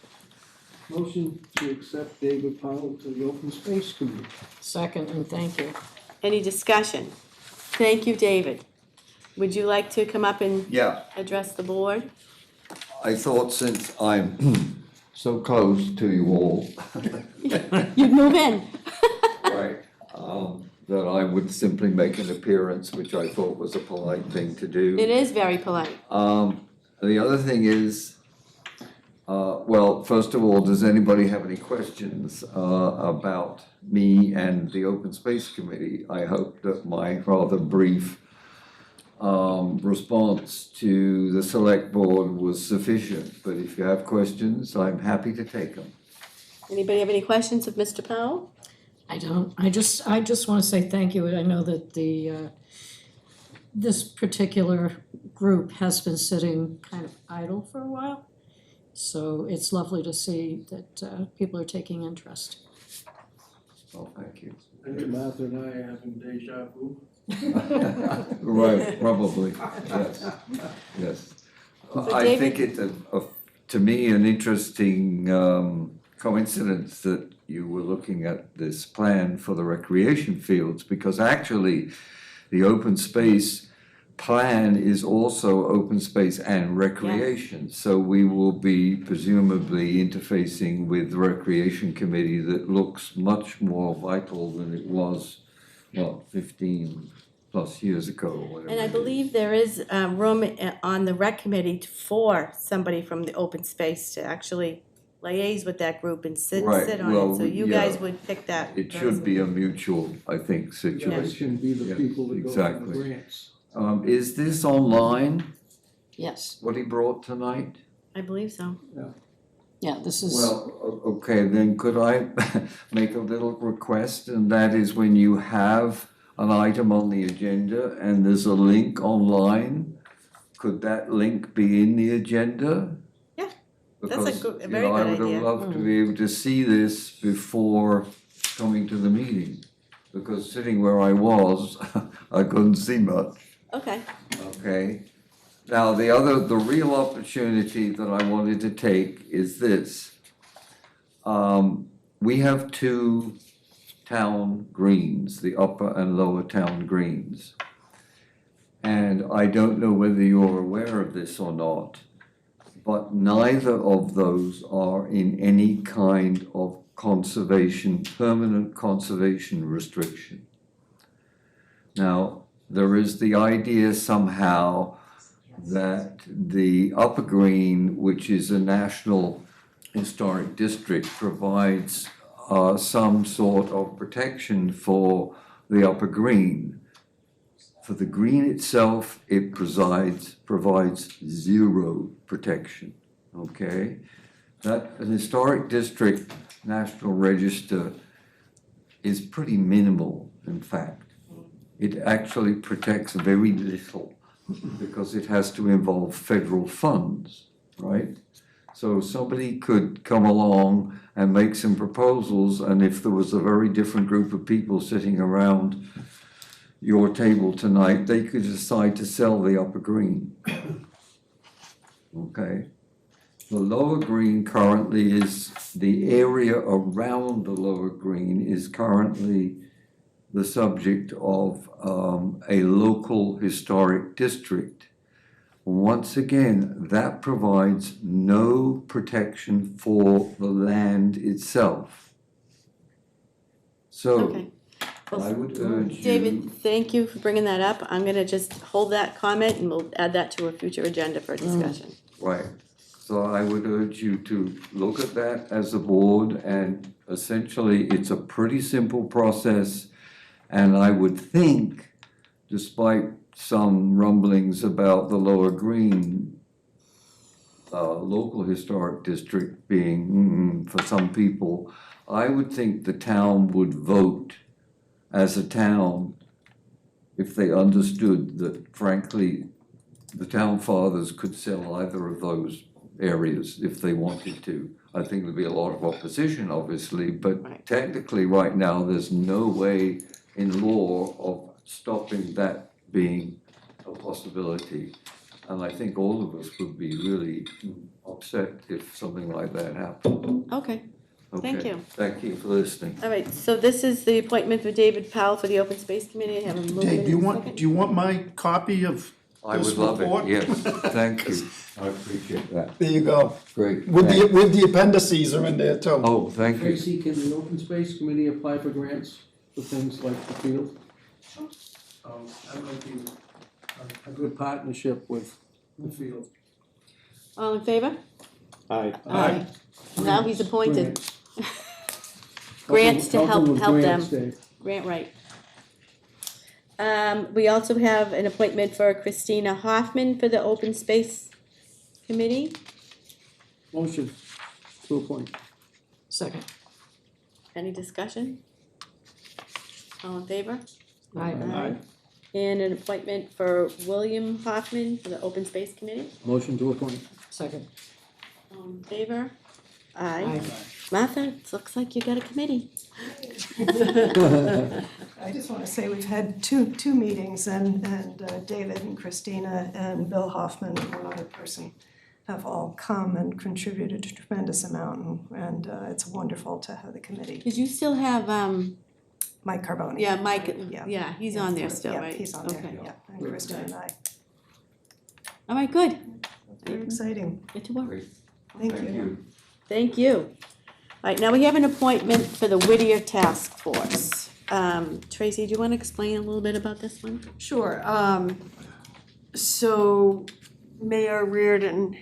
Motion to accept David Powell to the Open Space Committee. Second, and thank you. Any discussion? Thank you, David. Would you like to come up and Yeah, address the board? I thought since I'm so close to you all, You'd move in. right, that I would simply make an appearance, which I thought was a polite thing to do. It is very polite. The other thing is, well, first of all, does anybody have any questions about me and the Open Space Committee? I hope that my rather brief response to the select board was sufficient, but if you have questions, I'm happy to take them. Anybody have any questions of Mr. Powell? I don't, I just want to say thank you. I know that this particular group has been sitting kind of idle for a while. So it's lovely to see that people are taking interest. Oh, thank you. I think Martha and I are having deja vu. Right, probably, yes, yes. I David- think it's to me, an interesting coincidence that you were looking at this plan for the recreation fields, because actually, the open space plan is also open space and recreation. So we will be presumably interfacing with the recreation committee that looks much more vital than it was, 15 plus years ago or whatever. And I it is. believe there is room on the rec committee for somebody from the open space to actually liaise with that group and sit Right, on well, it. So you yeah. guys would pick that. It should be a mutual, I think, Guys situation. can be the Yeah, people that go for the exactly. grants. Is this online, Yes, what he brought tonight? I believe so. yeah, this is, Well, okay, then could I make a little request, and that is when you have an item on the agenda and there's a link online, could that link be in the agenda? Yeah, that's a Because, good- a you very know, I good would have idea. loved to be able to see this before coming to the meeting. Because sitting where I was, I couldn't see much. Okay. Okay, now the real opportunity that I wanted to take is this. We have 2 town greens, the upper and lower town greens. And I don't know whether you're aware of this or not, but neither of those are in any kind of permanent conservation restriction. Now, there is the idea somehow that the Upper Green, which is a national historic district, provides some sort of protection for the Upper Green. For the green itself, it provides zero protection, okay? That an historic district National Register is pretty minimal, in fact. It actually protects very little because it has to involve federal funds, right? So somebody could come along and make some proposals, and if there was a very different group of people sitting around your table tonight, they could decide to sell the Upper Green. Okay? The Lower Green currently is, the area around the Lower Green is currently the subject of a local historic district. Once again, that provides no protection for the land itself. So, Okay. I would urge you. David, thank you for bringing that up. I'm gonna just hold that comment and we'll add that to a future agenda for discussion. Right, so I would urge you to look at that as a board, and essentially, it's a pretty simple process. And I would think, despite some rumblings about the Lower Green local historic district being, for some people, I would think the town would vote as a town if they understood that, frankly, the town fathers could sell either of those areas if they wanted to. I think there'd be a lot of opposition, obviously, but Right. technically, right now, there's no way in law of stopping that being a possibility. And I think all of us would be really upset if something like that happened. Okay, thank Okay, you. thank you for listening. All right, so this is the appointment for David Powell for the Open Space Committee. I have a movement Dave, in do you a want, second. do you want my copy of I this would love report? it, yes, thank you, I appreciate that, There you go. great. With thanks. the appendices are in there too. Oh, thank you. Tracy, can the Open Space Committee apply for grants for things like the field? That might be a good partnership with the field. All in favor? Aye. Aye. Now he's appointed. Grants. Grants to help with them. grants, Dave. Grant right. We also have an appointment for Christina Hoffman for the Open Space Committee. Motion to appoint. Second. Any discussion? All in favor? Aye. And an appointment for William Hoffman for the Open Space Committee. Motion to appoint. Second. All in favor? Aye. Martha, it looks like you got a committee. I just want to say we've had two meetings and David and Christina and Bill Hoffman and one other person have all come and contributed a tremendous amount and it's wonderful to have the committee. Did you still have, Mike Carboni. yeah, Mike, yeah, he's on there still, Yeah, right? he's on there, Okay. yeah, and Kristen and I. All right, good. Very exciting. Get to work. Great. Thank you. Thank you. All right, now we have an appointment for the Whittier Task Force. Tracy, do you want to explain a little bit about this one? Sure, so Mayor Reardon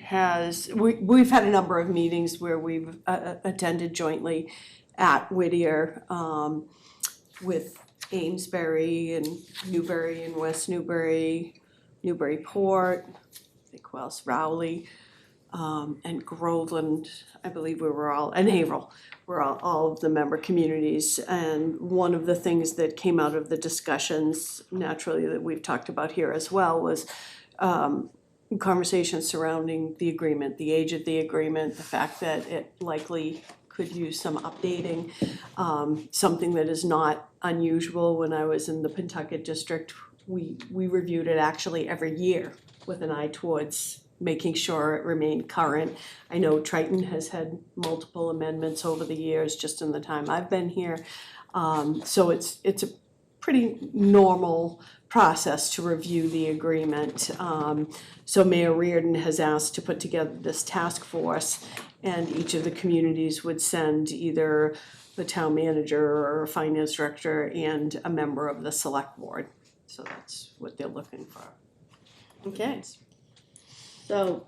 we've had a number of meetings where we've attended jointly at Whittier, with Amesbury and Newbury and West Newbury, Newburyport, I think Wells Rowley, and Groveland, I believe we were all, and Haverhill, we're all of the member communities. And one of the things that came out of the discussions, naturally, that we've talked about here as well, was conversations surrounding the agreement, the age of the agreement, the fact that it likely could use some updating, something that is not unusual. When I was in the Pentucket district, we reviewed it actually every year with an eye towards making sure it remained current. I know Triton has had multiple amendments over the years, just in the time I've been here. So it's a pretty normal process to review the agreement. So Mayor Reardon has asked to put together this task force, and each of the communities would send either the town manager or a finance director and a member of the select board. So that's what they're looking for. Okay. So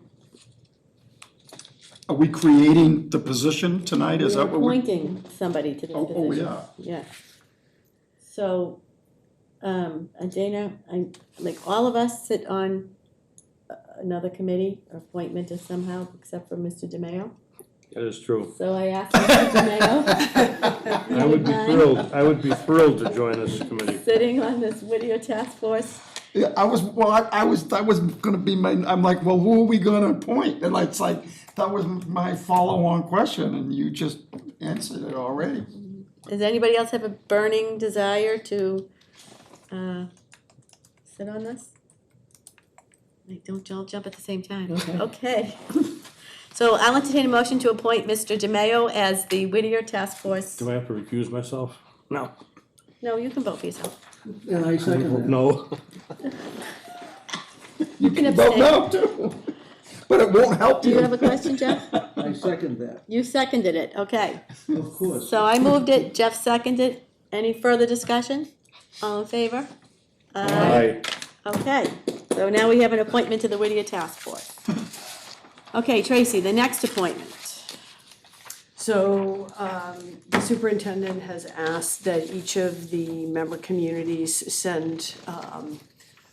Are we creating the position tonight? Is we're that what we're? appointing somebody to this position. Oh, yeah. Yeah. So, Dana, like all of us sit on another committee or appointment or somehow, except for Mr. DeMayo. That is true. So I asked Mr. DeMayo. I would be thrilled to join this committee. Sitting on this Whittier Task Force. Yeah, I was gonna be I'm like, well, who are we gonna appoint? And it's like, that was my follow-on question, and you just answered it already. Does anybody else have a burning desire to sit on this? Like, don't all jump at the same time. Okay. So I'll entertain a motion to appoint Mr. DeMayo as the Whittier Task Force. Do I have to recuse myself? No. No, you can vote for yourself. And I second that. No. You can Vote abstain. no too, but it won't help Do you. you have a question, Jeff? I second that, You seconded it, okay. of course. So I moved it, Jeff seconded. Any further discussion? All in favor? Aye. Okay, so now we have an appointment to the Whittier Task Force. Okay, Tracy, the next appointment. So, the superintendent has asked that each of the member communities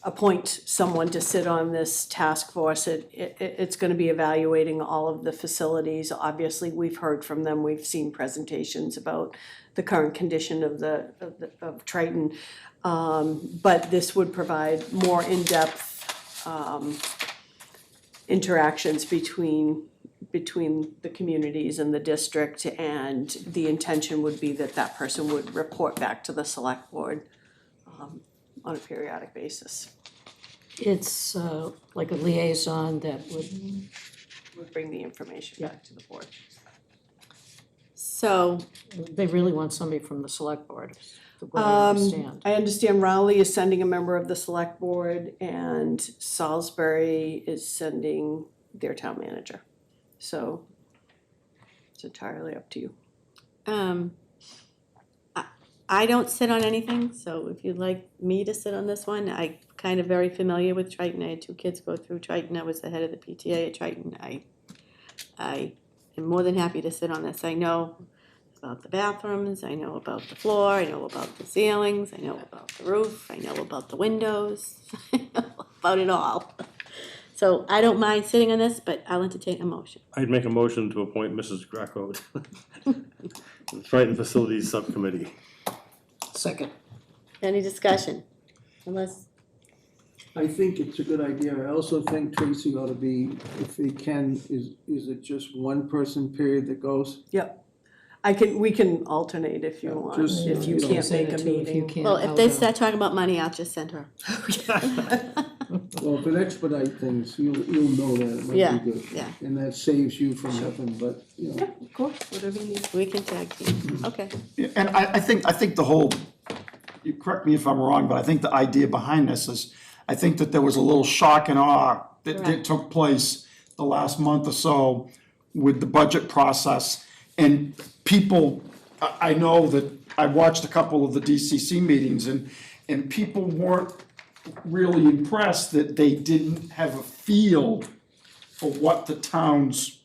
appoint someone to sit on this task force. It's gonna be evaluating all of the facilities. Obviously, we've heard from them, we've seen presentations about the current condition of Triton. But this would provide more in-depth, interactions between the communities and the district, and the intention would be that that person would report back to the select board on a periodic basis. It's like a liaison that Would bring the information back to the board. So, they really want somebody from the select board, is the way I understand. I understand Rowley is sending a member of the select board and Salisbury is sending their town manager. So it's entirely up to you. I don't sit on anything, so if you'd like me to sit on this one, I'm kind of very familiar with Triton. I had 2 kids go through Triton. I was the head of the PTA at Triton. I am more than happy to sit on this. I know about the bathrooms, I know about the floor, I know about the ceilings, I know about the roof, I know about the windows, I know about it all. So I don't mind sitting on this, but I'll entertain a motion. I'd make a motion to appoint Mrs. Greco to the Triton Facilities Subcommittee. Second. Any discussion? Unless, I think it's a good idea. I also think Tracy ought to be, if they can, is it just one person period that goes? Yep. We can alternate if you want, Just, if you you know, can't Send make it a to if you meeting. can't. well, if they start talking about money, I'll just send her. Well, if it expedite things, you'll know that, it Yeah, might be good. yeah. And that saves you from having, but, you know. Of course, whatever you need. We can tag team, okay. And I think the whole, you correct me if I'm wrong, but I think the idea behind this is, I think that there was a little shock and awe that Correct. took place the last month or so with the budget process. And people, I know that I watched a couple of the DCC meetings and people weren't really impressed that they didn't have a feel for what the towns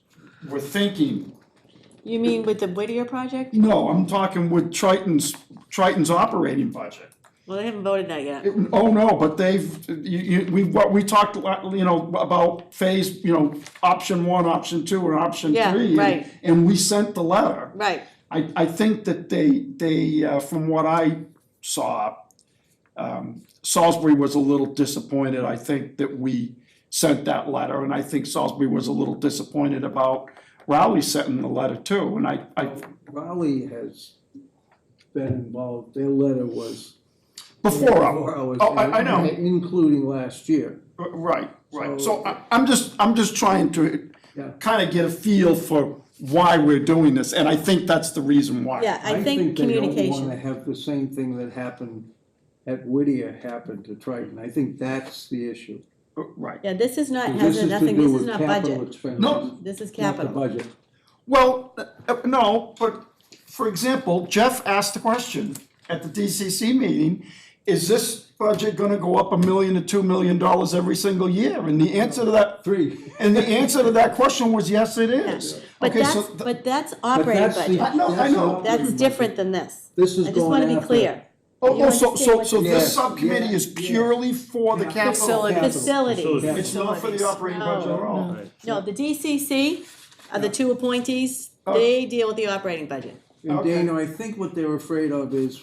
were thinking. You mean with the Whittier project? No, I'm talking with Triton's operating budget. Well, they haven't voted that yet. Oh, no, but we talked, about phase, option 1, option 2, and option 3. Yeah, right. And we sent the letter. Right, I think that they, from what I saw, Salisbury was a little disappointed, I think, that we sent that letter, and I think Salisbury was a little disappointed about Rowley sending the letter too, and I Raleigh has been involved, their letter was. before hours, oh, I know. Including last year. Right. So- So I'm just trying to Yeah. kind of get a feel for why we're doing this, and I think that's the reason why. yeah, I think they don't communication. wanna have the same thing that happened at Whittier happen to Triton. I think that's the issue. Right. Yeah, this is not, This has is to nothing, do this is with not capital budget. expenses, No. This is not the capital. budget. Well, no, but for example, Jeff asked the question at the DCC meeting, is this budget gonna go up $1 million to $2 million every single year? And the answer to that, 3. and the answer to that question was, yes, it is. But Okay, so that's operating that's the- budget. I know. That's different than this. This is I just going wanna be after- clear. Oh, You so understand what- this Yes, subcommittee is yeah, purely for the Yeah. capital? Facilities. It's not for the operating budget at all? No, the DCC are the 2 appointees, Oh. they deal with the operating budget. And Okay. Dana, I think what they're afraid of is,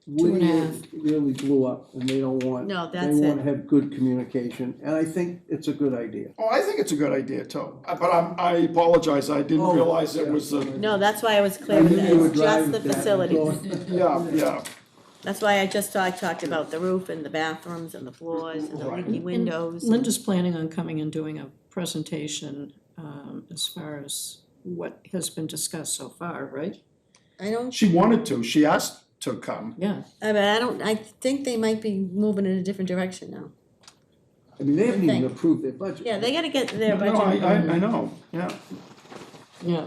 Whittier really blew up and they don't want. No, that's They it. wanna have good communication, and I think it's a good idea. Oh, I think it's a good idea too, but I apologize, I didn't Oh, realize it yeah. was, No, that's why I was I clear with knew that, you were it's just driving the that, facilities. yeah. That's why I just talked about the roof and the bathrooms and the floors and the leaky windows. Linda's planning on coming and doing a presentation as far as what has been discussed so far, right? I don't, She wanted to, she asked to come. Yeah. I think they might be moving in a different direction now. I mean, they haven't even Think. approved their budget. Yeah, they gotta get their No, budget. I know, yeah. Yeah,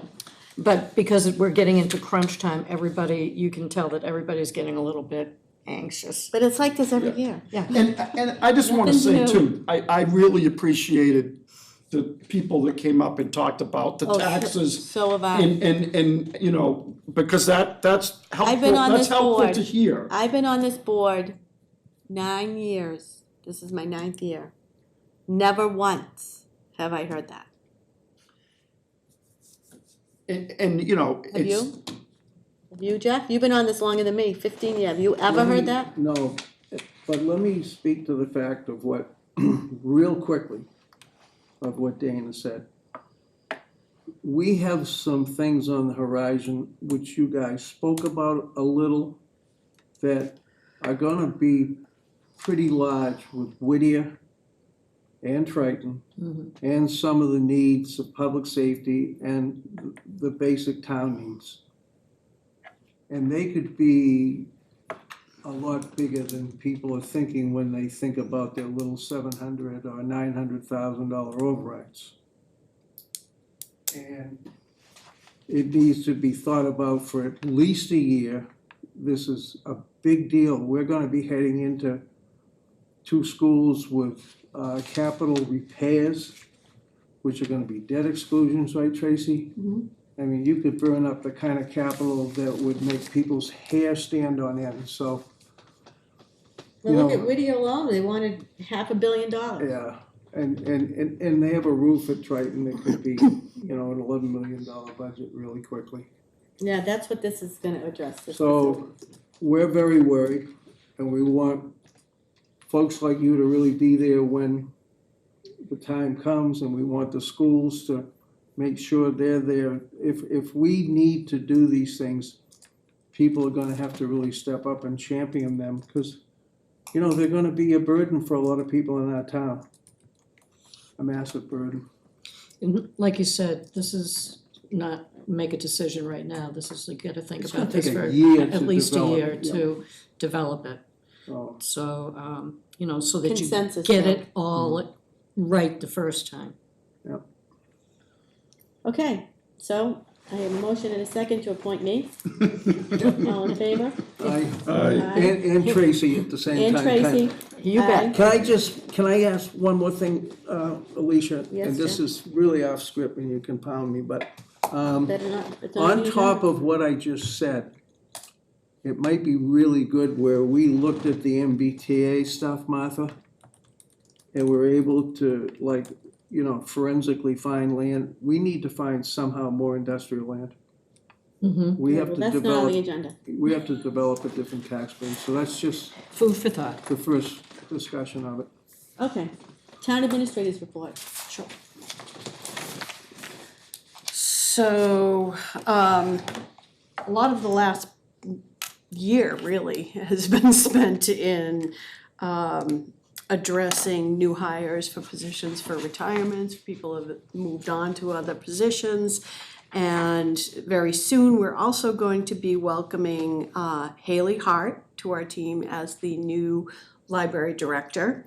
but because we're getting into crunch time, you can tell that everybody's getting a little bit anxious. But it's like this every year. Yeah. And I just wanna say Nothing new. too, I really appreciated the people that came up and talked about the Oh, taxes. So have I. And because that's I've been helpful, on that's this helpful board. to hear. I've been on this board 9 years. This is my 9th year. Never once have I heard that. And Have it's, you? Have you, Jeff? You've been on this longer than me, 15 years. Have you ever Let me- heard that? No, but let me speak to the fact of what, real quickly, of what Dana said. We have some things on the horizon which you guys spoke about a little that are gonna be pretty large with Whittier and Triton and some of the needs of public safety and the basic town needs. And they could be a lot bigger than people are thinking when they think about their little $700,000 or $900,000 overrides. And it needs to be thought about for at least a year. This is a big deal. We're gonna be heading into 2 schools with capital repairs, which are gonna be debt exclusions, right, Tracy? I mean, you could burn up the kind of capital that would make people's hair stand on end, so. Well, you look know, at Whittier alone, they wanted $500 million. Yeah, and they have a roof at Triton that could be, you know, an $11 million budget really quickly. Yeah, that's what this is gonna address. this So, we're very worried, and we want folks like you to really be there when the time comes, and we want the schools to make sure they're there. If we need to do these things, people are gonna have to really step up and champion them, because, you know, they're gonna be a burden for a lot of people in our town. A massive burden. And like you said, this is not make a decision right now, this is, you gotta think It's about gonna this take for a year at to least a develop year it, yeah. to develop it. So, So, you know, so that you Consensus, get yeah. it all right the first time. Okay, so I have a motion and a second to appoint me. All in favor? and Tracy at the same And time. Tracy. You bet. Can I ask one more thing, Alicia? Yes, And this Jim. is really off script and you can pound me, but, Better not, it's on on the top agenda. of what I just said, it might be really good where we looked at the MBTA stuff, Martha, and we're able to, like, you know, forensically find land. We need to find somehow more industrial land. We Yeah, have well, to that's not on the develop, agenda. we have to develop a different tax base, so that's just Food for thought. the first discussion of it. Okay, town administrators report. Sure. So, a lot of the last year really has been spent in, addressing new hires for positions for retirements. People have moved on to other positions. And very soon, we're also going to be welcoming, Haley Hart to our team as the new library director.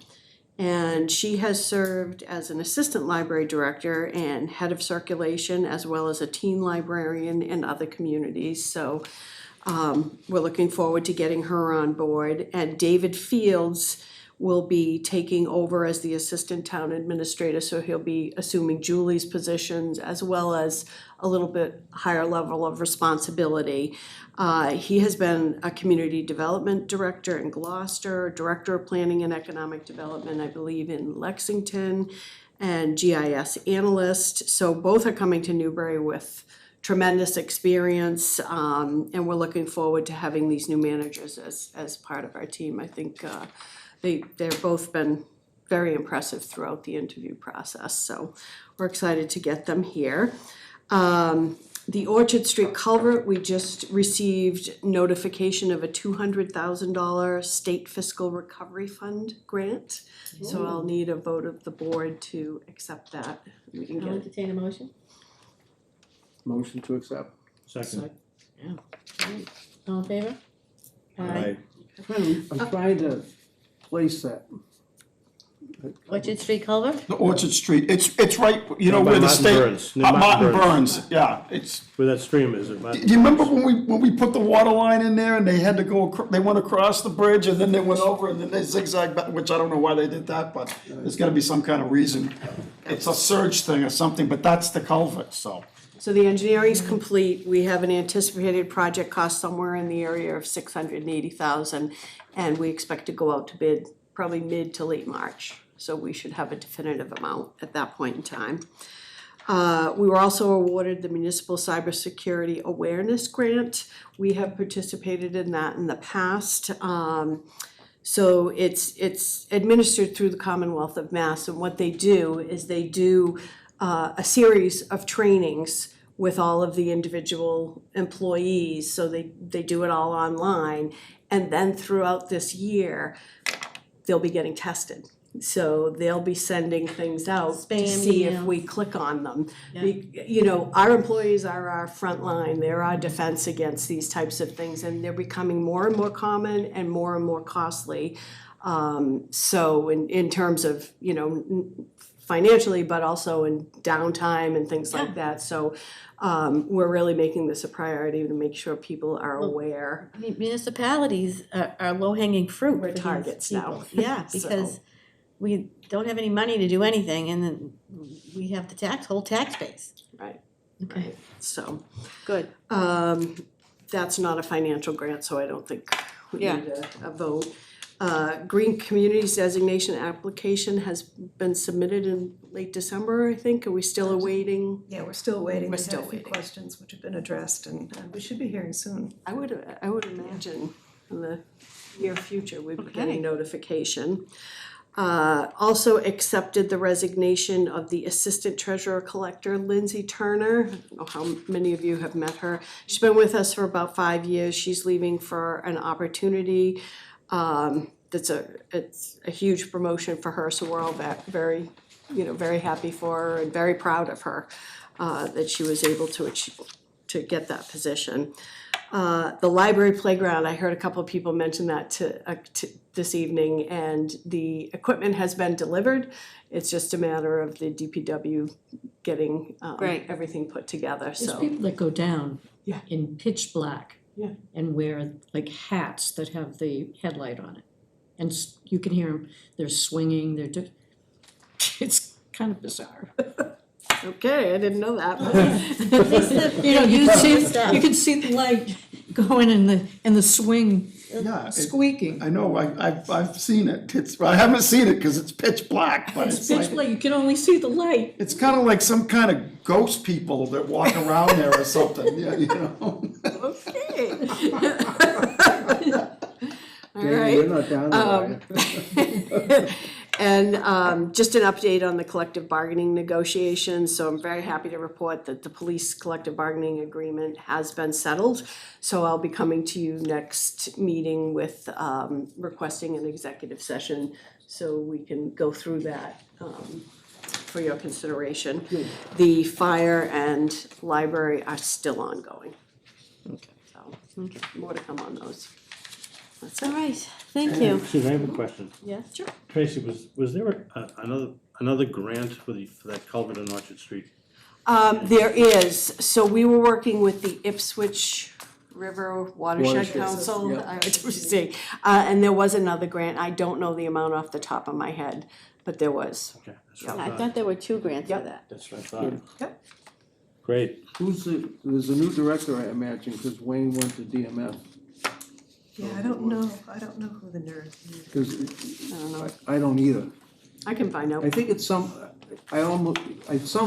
And she has served as an assistant library director and head of circulation, as well as a teen librarian in other communities. So we're looking forward to getting her on board. And David Fields will be taking over as the assistant town administrator, so he'll be assuming Julie's positions as well as a little bit higher level of responsibility. He has been a community development director in Gloucester, director of planning and economic development, I believe, in Lexington, and GIS analyst. So both are coming to Newbury with tremendous experience, and we're looking forward to having these new managers as part of our team. I think they've both been very impressive throughout the interview process, so we're excited to get them here. The Orchard Street culvert, we just received notification of a $200,000 state fiscal recovery fund grant. So I'll need a vote of the board to accept that. We can I'll get entertain a motion. Motion to accept. Second. All in favor? Aye. I'm trying to place that. Orchard Street culvert? The Orchard Street, it's right, you know, Down by where the Martin state. Burns, near Martin Martin Burns. Burns, yeah, it's, Where that stream is, it might. do you remember when we put the water line in there and they had to go, they went across the bridge and then they went over and then they zigzagged back, which I don't know why they did that, but there's gotta be some kind of reason. It's a surge thing or something, but that's the culvert, so. So the engineering's complete, we have an anticipated project cost somewhere in the area of $680,000, and we expect to go out to bid probably mid to late March. So we should have a definitive amount at that point in time. We were also awarded the Municipal Cybersecurity Awareness Grant. We have participated in that in the past. So it's administered through the Commonwealth of Mass, and what they do is they do a series of trainings with all of the individual employees, so they do it all online. And then throughout this year, they'll be getting tested. So they'll be sending things out to Spam see if emails. we click on them. Yeah. You know, our employees are our front line, they're our defense against these types of things, and they're becoming more and more common and more costly. So in terms of, you know, financially, but also in downtime and things like that. So we're really making this a priority to make sure people are Well, aware. I mean, municipalities are low-hanging fruit We're for these targets now. people. Yeah, So- because we don't have any money to do anything, and then we have the whole tax base. Right. Okay, So good. that's not a financial grant, so I don't think we Yeah. need a vote. Green Communities designation application has been submitted in late December, I think. Are we still awaiting? Yeah, we're still waiting. We're We've still had a few waiting. questions which have been addressed, and we should be hearing soon. I would imagine in the near future, we'd be Okay. getting notification. Also accepted the resignation of the Assistant Treasurer Collector, Lindsay Turner. I don't know how many of you have met her. She's been with us for about 5 years. She's leaving for an opportunity. It's a huge promotion for her, so we're all very, you know, very happy for her and very proud of her, that she was able to get that position. The library playground, I heard a couple of people mention that to this evening, and the equipment has been delivered. It's just a matter of the DPW getting Great. everything put together, There's so. people that go down Yeah. in pitch black. Yeah. And wear like hats that have the headlight on it. And you can hear them, they're swinging, it's kind of bizarre. Okay, I didn't know that. You know, you can see the light going and the swing Yeah, squeaking. I know, I've seen it, I haven't seen it because it's pitch black, but It's it's pitch like, black, you can only see the light. it's kind of like some kind of ghost people that walk around there or something, yeah, you know? Okay. All Danny, right. you're not down there, are you? And just an update on the collective bargaining negotiations, so I'm very happy to report that the police collective bargaining agreement has been settled. So I'll be coming to you next meeting with requesting an executive session so we can go through that for your consideration. The fire and library are still ongoing. Okay. So, more to come on those. That's All it. right, thank you. Excuse me, I have a question. Yeah, sure. Tracy, was there another grant for that culvert on Orchard Street? There is, so we were working with the Ipswich River Watershed Watershed, Council, yeah. I would say, and there was another grant, I don't know the amount off the top of my head, but there was. Okay, that's what I I thought. thought there were 2 grants for Yep. that. That's what I thought. Yep. Great. There's a new director, I imagine, because Wayne went to DMF. Yeah, I don't know who the nerd is. Because I don't know, I don't either. I can find out. I think it's some of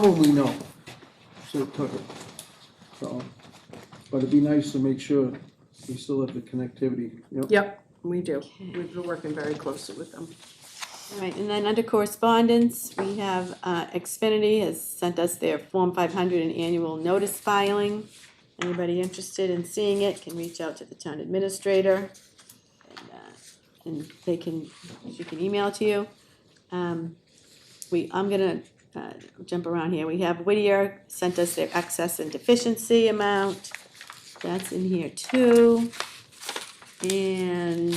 them we know, so took it. So, but it'd be nice to make sure we still have the connectivity, you know? Yep, we do, we've been working very closely with them. All right, and then under correspondence, we have Xfinity has sent us their Form 500 and annual notice filing. Anybody interested in seeing it can reach out to the town administrator. And she can email it to you. I'm gonna jump around here. We have Whittier sent us their excess and deficiency amount. That's in here too. And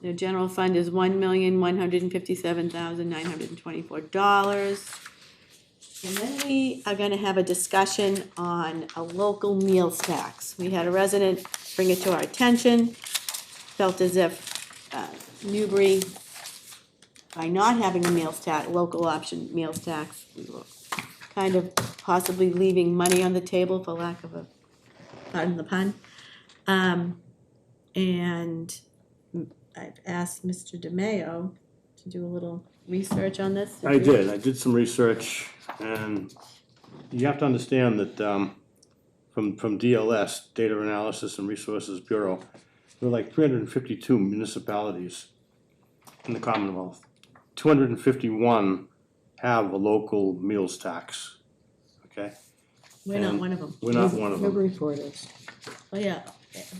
their general fund is $1,157,924. And then we are gonna have a discussion on a local meals tax. We had a resident bring it to our attention, felt as if Newbury, by not having a local option meals tax, we were kind of possibly leaving money on the table, for lack of a, pardon the pun. And I've asked Mr. DeMayo to do a little research on this. I did some research, and you have to understand that from DLS, Data Analysis and Resources Bureau, there are like 352 municipalities in the Commonwealth. 251 have a local meals tax, okay? We're not And one of them. We're not one of them. Newburyport is. Oh, yeah.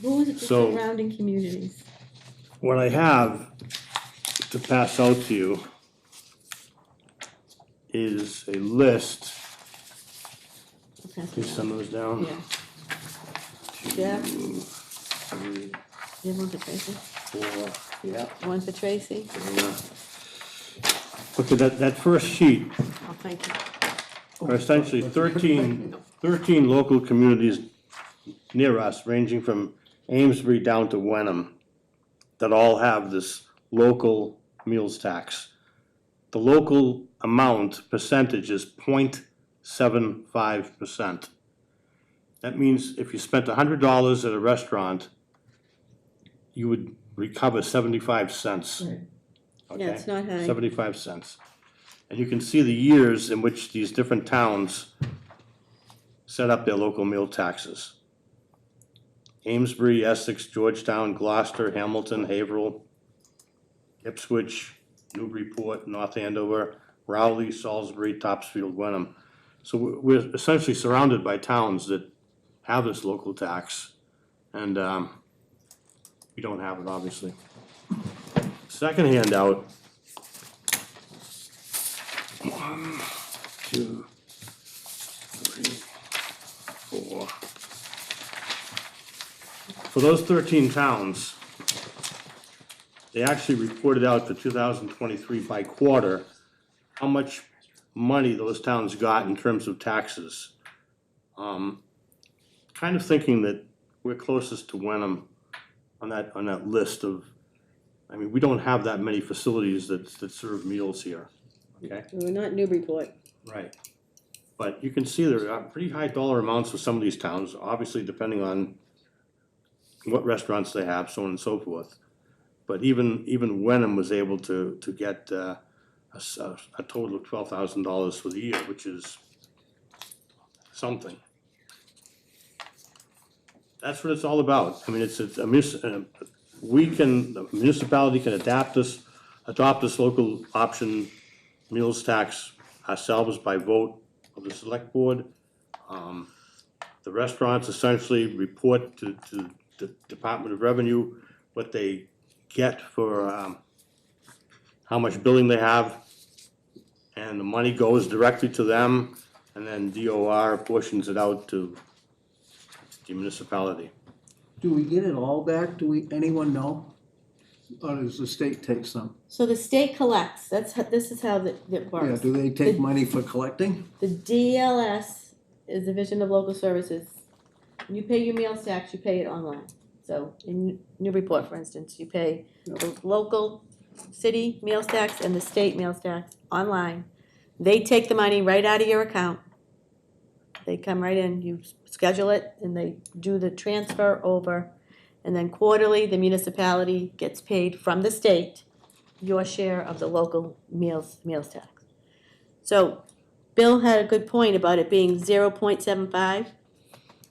Who is it, the So- surrounding communities? What I have to pass out to you is a list. Okay. Please send those down. Yeah. Yeah. 2, 3, You have one for Tracy? 4, Yeah. One for Tracy? yeah. Okay, that first sheet Oh, thank you. are essentially 13 local communities near us, ranging from Amesbury down to Wenham, that all have this local meals tax. The local amount percentage is 0.75%. That means if you spent $100 at a restaurant, you would recover 75 cents. Right. Okay? Yeah, it's not high. 75 cents. And you can see the years in which these different towns set up their local meal taxes. Amesbury, Essex, Georgetown, Gloucester, Hamilton, Haverhill, Ipswich, Newburyport, North Andover, Rowley, Salisbury, Topsfield, Wenham. So we're essentially surrounded by towns that have this local tax, and we don't have it, obviously. Second handout. 1, 2, 3, 4. For those 13 towns, they actually reported out for 2023 by quarter how much money those towns got in terms of taxes. Kind of thinking that we're closest to Wenham on that list of, I mean, we don't have that many facilities that serve meals here, okay? We're not Newburyport. Right. But you can see there are pretty high dollar amounts for some of these towns, obviously depending on what restaurants they have, so on and so forth. But even Wenham was able to get a total of $12,000 for the year, which is something. That's what it's all about. I mean, the municipality can adopt this local option meals tax ourselves by vote of the select board. The restaurants essentially report to the Department of Revenue what they get for how much billing they have, and the money goes directly to them, and then DOR portions it out to the municipality. Do we get it all back? Anyone know? Or does the state take some? So the state collects, this is how it Yeah, works. do they take money for collecting? The DLS is Division of Local Services. When you pay your meals tax, you pay it online. So in Newburyport, for instance, you pay the local city meals tax and the state meals tax online. They take the money right out of your account. They come right in, you schedule it, and they do the transfer over. And then quarterly, the municipality gets paid from the state your share of the local meals tax. So Bill had a good point about it being 0.75.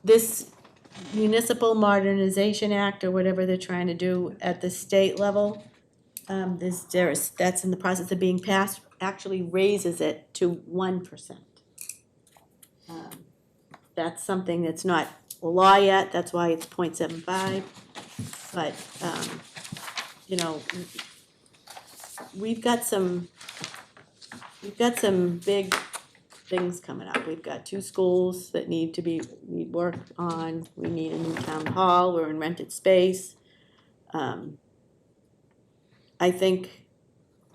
This Municipal Modernization Act, or whatever they're trying to do at the state level, that's in the process of being passed, actually raises it to 1%. That's something that's not law yet, that's why it's 0.75. But, we've got some big things coming up. We've got 2 schools that need work on. We need a new town hall. We're in rented space. I think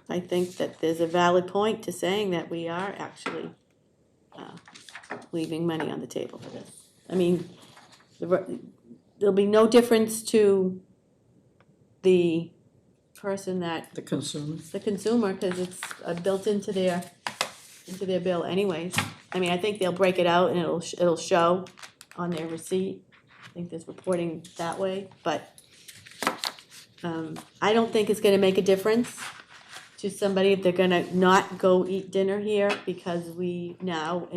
that there's a valid point to saying that we are actually leaving money on the table for this. I mean, there'll be no difference to the person The consumer. the consumer, because it's built into their bill anyways. I mean, I think they'll break it out and it'll show on their receipt. I think there's reporting that way, but I don't think it's gonna make a difference to somebody if they're gonna not go eat dinner here because we now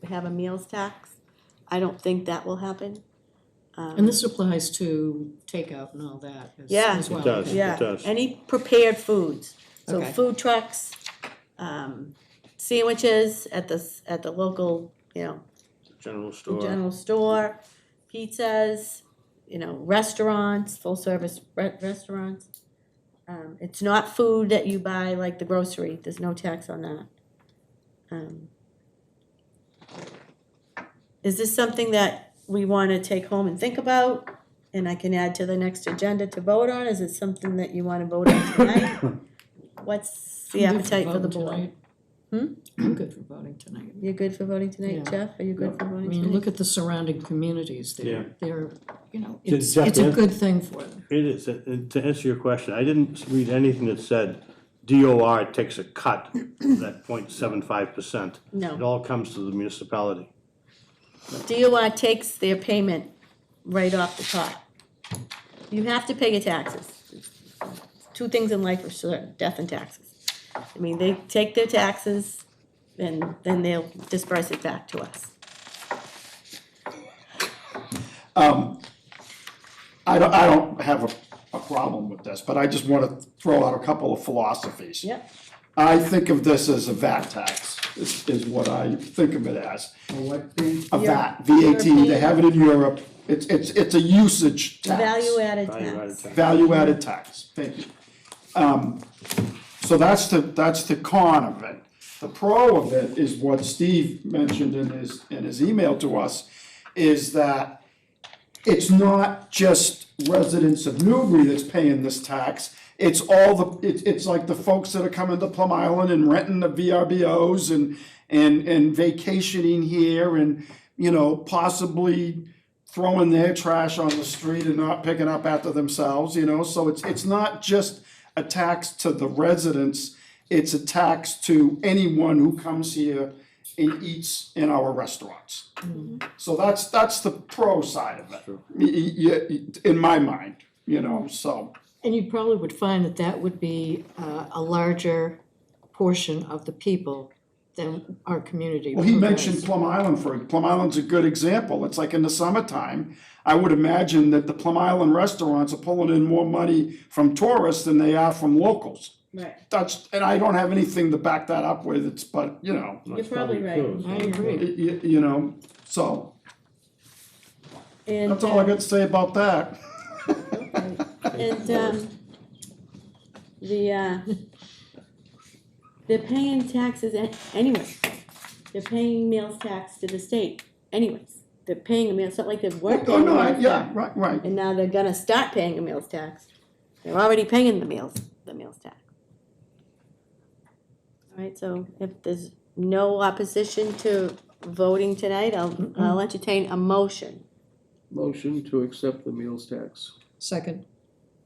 have a meals tax. I don't think that will happen. And this applies to takeout and all that Yeah. as well. It does. Yeah, does. any prepared foods, so Okay. food trucks, sandwiches at the local, General store. general store, pizzas, restaurants, full-service restaurants. It's not food that you buy like the grocery, there's no tax on that. Is this something that we wanna take home and think about? And I can add to the next agenda to vote on? Is it something that you wanna vote on tonight? What's the I'm good appetite for the voting board? tonight. I'm good for voting tonight. You're good for voting tonight, Yeah. Jeff? Are you good for I voting mean, tonight? look at the surrounding communities, Yeah. they're, Did it's Jeff a answer- good thing for them. It is, to answer your question, I didn't read anything that said DOR takes a cut of that 0.75%. It No, all comes to the municipality. DOR takes their payment right off the top. You have to pay your taxes. Two things in life are certain, death and taxes. I mean, they take their taxes and then they'll disperse it back to us. I don't have a problem with this, but I just wanna throw out a couple of philosophies. Yep. I think of this as a VAT tax, is what I think of it as. A VAT, VAT, they have it in Europe, it's a usage tax. Value-added Value-added tax. tax. Value-added tax, thank you. So that's the con of it. The pro of it is what Steve mentioned in his email to us, is that it's not just residents of Newbury that's paying this tax, it's all it's like the folks that are coming to Plum Island and renting the VRBOs and vacationing here and, possibly throwing their trash on the street and not picking up after themselves, so it's not just a tax to the residents, it's a tax to anyone who comes here and eats in our restaurants. So that's the pro side of it, in my mind, so. And you probably would find that that would be a larger portion of the people than our community. Well, he provides. mentioned Plum Island Plum Island's a good example. It's like in the summertime, I would imagine that the Plum Island restaurants are pulling in more money from tourists than they are from locals. Right. And I don't have anything to back that up with, but, You're probably right. I agree. So, And, that's all I got to say about that. and, they're paying taxes anyway. They're paying meals tax to the state anyways. They're paying a meal, it's not like they've worked Oh, on no, the meals yeah, tax. right. And now they're gonna start paying a meals tax. They're already paying the meals tax. All right, so if there's no opposition to voting tonight, I'll entertain a motion. Motion to accept the meals tax. Second.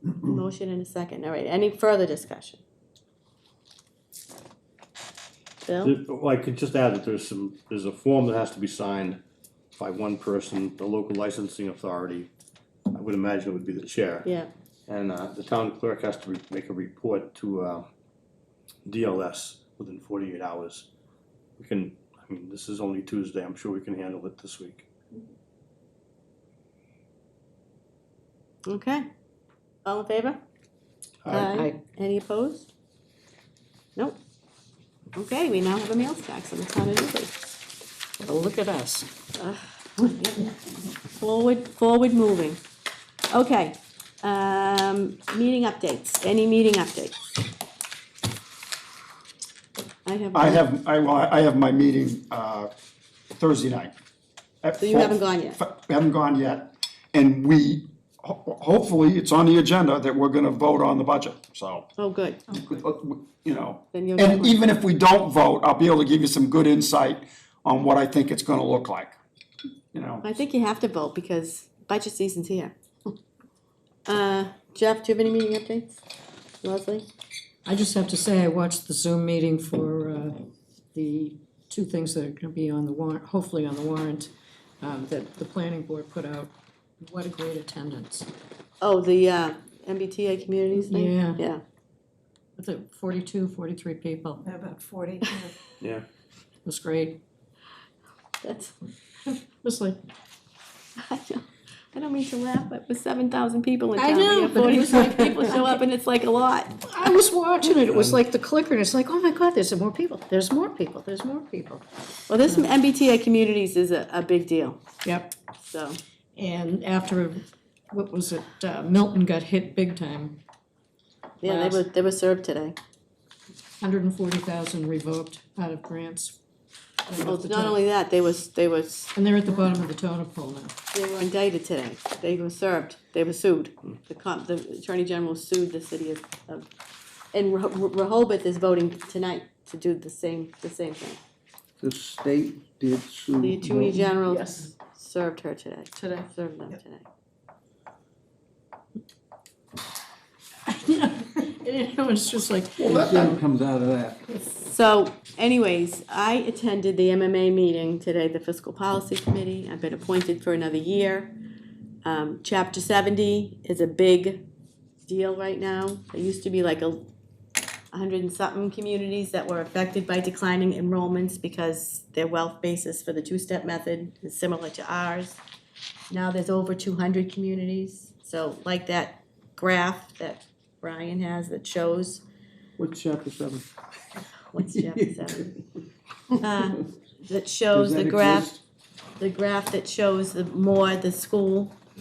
Motion and a second, all right, any further discussion? Bill? Well, I could just add that there's a form that has to be signed by one person, the local licensing authority. I would imagine it would be the chair. Yeah, And the town clerk has to make a report to DLS within 48 hours. This is only Tuesday, I'm sure we can handle it this week. okay. All in favor? Aye. Any opposed? Nope. Okay, we now have a meals tax in the town of Newbury. Well, look at us. Forward moving. Okay, meeting updates, any meeting updates? I have my meeting, Thursday night. So you haven't gone yet? We haven't gone yet, and hopefully, it's on the agenda that we're gonna vote on the budget, so, Oh, good. Then you'll get And one. even if we don't vote, I'll be able to give you some good insight on what I think it's gonna look like, I think you have to vote because budget season's here. Jeff, do you have any meeting updates? Leslie? I just have to say, I watched the Zoom meeting for the two things that are gonna be on the warrant, hopefully on the warrant, that the planning board put out. What a great attendance. Oh, the MBTA communities thing? Yeah. Yeah. Was it 42, 43 people? About 40. Yeah. It was great. That's, It was like, I don't mean to laugh, but with 7,000 people in I town, know, we have but it was 45 like- people show up and it's like a lot. I was watching it, it was like the clicker, and it's like, oh my God, there's more people, there's more people, there's more people. Well, this MBTA communities is a big deal, Yep. so. And after what was it, Milton got hit big time. Yeah, they were served today. 140,000 revoked out of grants. Well, it's not only that, they was, And they're at the bottom of the totem pole now. they were indicted today. They were served, they were sued. The Attorney General sued the city of, and Rehoboth is voting tonight to do the same thing. The state did sue. The Attorney Milton. General Yes. served her today, Today. served them today. It's just like, We'll see what comes out of that. So anyways, I attended the MMA meeting today, the Fiscal Policy Committee. I've been appointed for another year. Chapter 70 is a big deal right now. There used to be like 100 and something communities that were affected by declining enrollments because their wealth basis for the two-step method is similar to ours. Now there's over 200 communities. So like that graph that Brian has that shows What's chapter 7? what's chapter 7? That shows Does the that graph, exist? the graph that shows the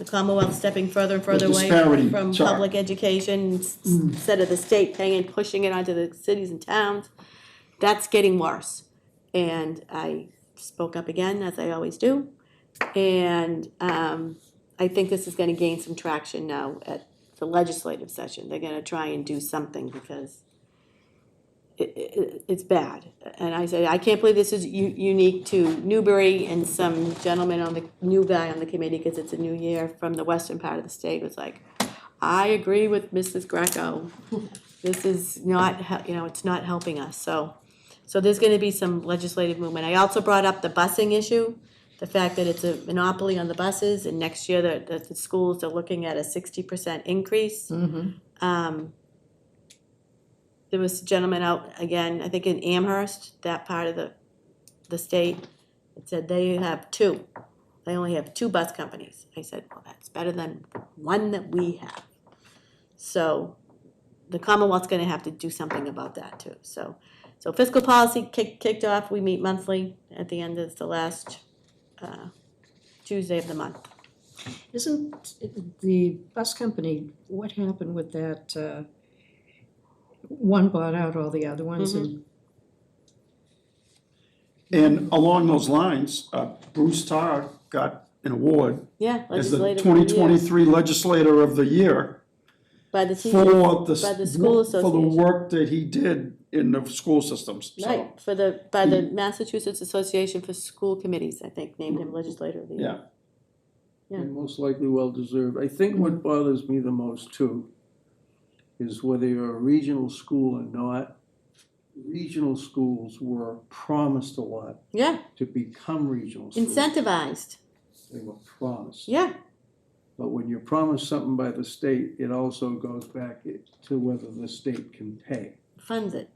Commonwealth stepping further and further away disparity from chart. public education instead of the state paying and pushing it onto the cities and towns. That's getting worse. And I spoke up again, as I always do. And I think this is gonna gain some traction now at the legislative session. They're gonna try and do something because it's bad. And I say, I can't believe this is unique to Newbury, and some gentleman new guy on the committee, because it's a new year, from the western part of the state was like, I agree with Mrs. Greco. This is not, it's not helping us. So there's gonna be some legislative movement. I also brought up the busing issue, the fact that it's a monopoly on the buses, and next year the schools are looking at a 60% increase. There was a gentleman out again, I think in Amherst, that part of the state, that said they only have 2 bus companies. I said, well, that's better than one that we have. So the Commonwealth's gonna have to do something about that too. So fiscal policy kicked off. We meet monthly at the end of the last Tuesday of the month. isn't the bus company, what happened with that, one bought out all the other ones and And along those lines, Bruce Tarr got an award Yeah, as the legislative review 2023 Legislator of the Year by the teachers, for by the school for the association. work that he did in the school systems, so, Right, by the Massachusetts Association for School Committees, I think, named him legislator of the year. yeah. Yeah. And most likely well-deserved. I think what bothers me the most too is whether you're a regional school or not, regional schools were promised a lot Yeah, to become regional schools. incentivized, They were promised. yeah, But when you're promised something by the state, it also goes back to whether the state can pay. funds it,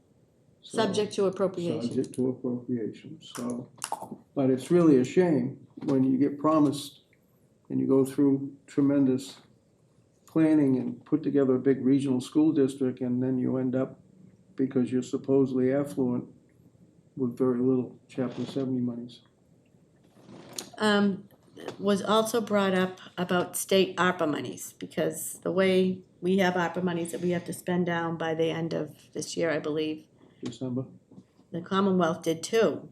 So- subject to appropriation. Subject to appropriation, so, but it's really a shame when you get promised and you go through tremendous planning and put together a big regional school district, and then you end up, because you're supposedly affluent, with very little chapter 70 monies. Was also brought up about state ARPA monies, because the way we have ARPA monies that we have to spend down by the end of this year, I believe, December. the Commonwealth did too.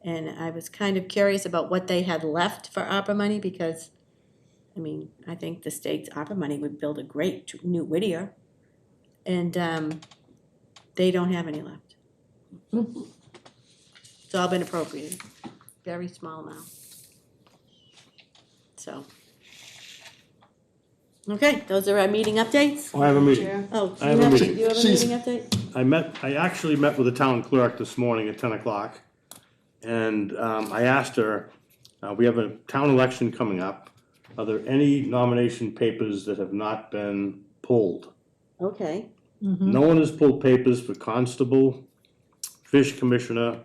And I was kind of curious about what they had left for ARPA money, because, I mean, I think the state's ARPA money would build a great new Whittier. And they don't have any left. It's all been appropriated, very small amount. So. Okay, those are our meeting updates. Oh, I have a meeting. Oh, I have a meeting. do you have a She's- meeting update? I actually met with the town clerk this morning at 10 o'clock. And I asked her, we have a town election coming up. Are there any nomination papers that have not been pulled? Okay, No one has pulled papers for constable, fish commissioner,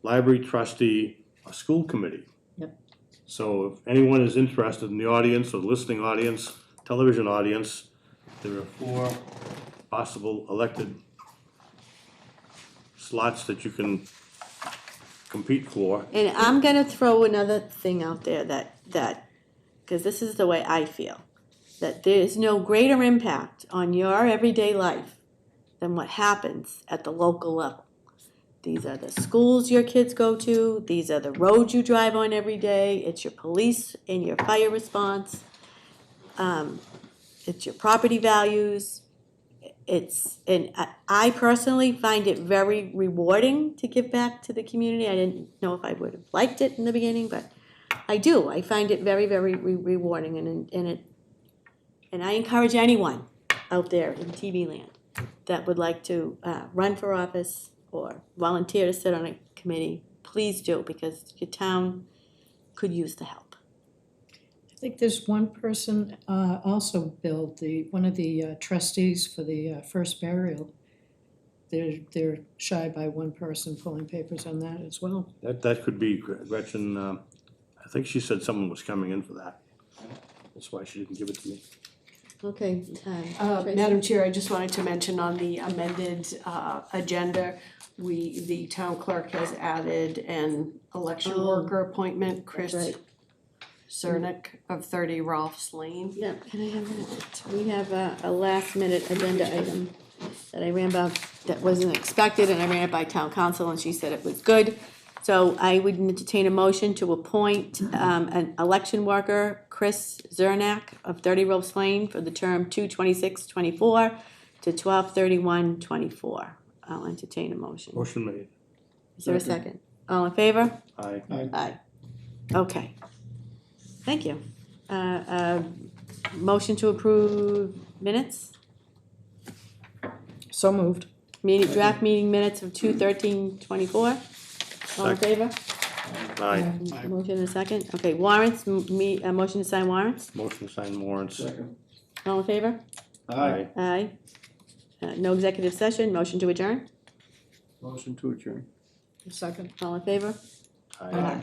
library trustee, or school committee. Yep. So if anyone is interested in the audience or listening audience, television audience, there are 4 possible elected slots that you can compete for. and I'm gonna throw another thing out there that, cause this is the way I feel. that there is no greater impact on your everyday life than what happens at the local level. These are the schools your kids go to, these are the roads you drive on every day, it's your police and your fire response, it's your property values. And I personally find it very rewarding to give back to the community. I didn't know if I would have liked it in the beginning, but I do. I find it very, very rewarding, and I encourage anyone out there in TV land that would like to run for office or volunteer to sit on a committee, please do, because your town could use the help. I think there's one person, also, Bill, one of the trustees for the first burial. They're shy by one person pulling papers on that as well. That could be Gretchen, I think she said someone was coming in for that. That's why she didn't give it to me. Okay. Tracy? Madam Chair, I just wanted to mention on the amended agenda, the town clerk has added an election Oh. worker appointment, Chris right. Cernick of 30 Rolfs Lane. Yeah, can I have that? We have a last minute agenda item that I ran by, that wasn't expected, and I ran it by town council, and she said it was good. So I would entertain a motion to appoint an election worker, Chris Zernak of 30 Ropes Lane, for the term 2/26/24 to 12/31/24. I'll entertain a motion. Motion made. Is there a second? All in favor? Aye. Aye. Okay. Thank you. Motion to approve minutes? So moved. Draft meeting minutes of 2/13/24. All in favor? Aye. Motion and a second. Okay, warrants, motion to sign warrants. Motion to sign warrants. All in favor? Aye. Aye. No executive session. Motion to adjourn. Motion to adjourn. Second. All in favor? Aye.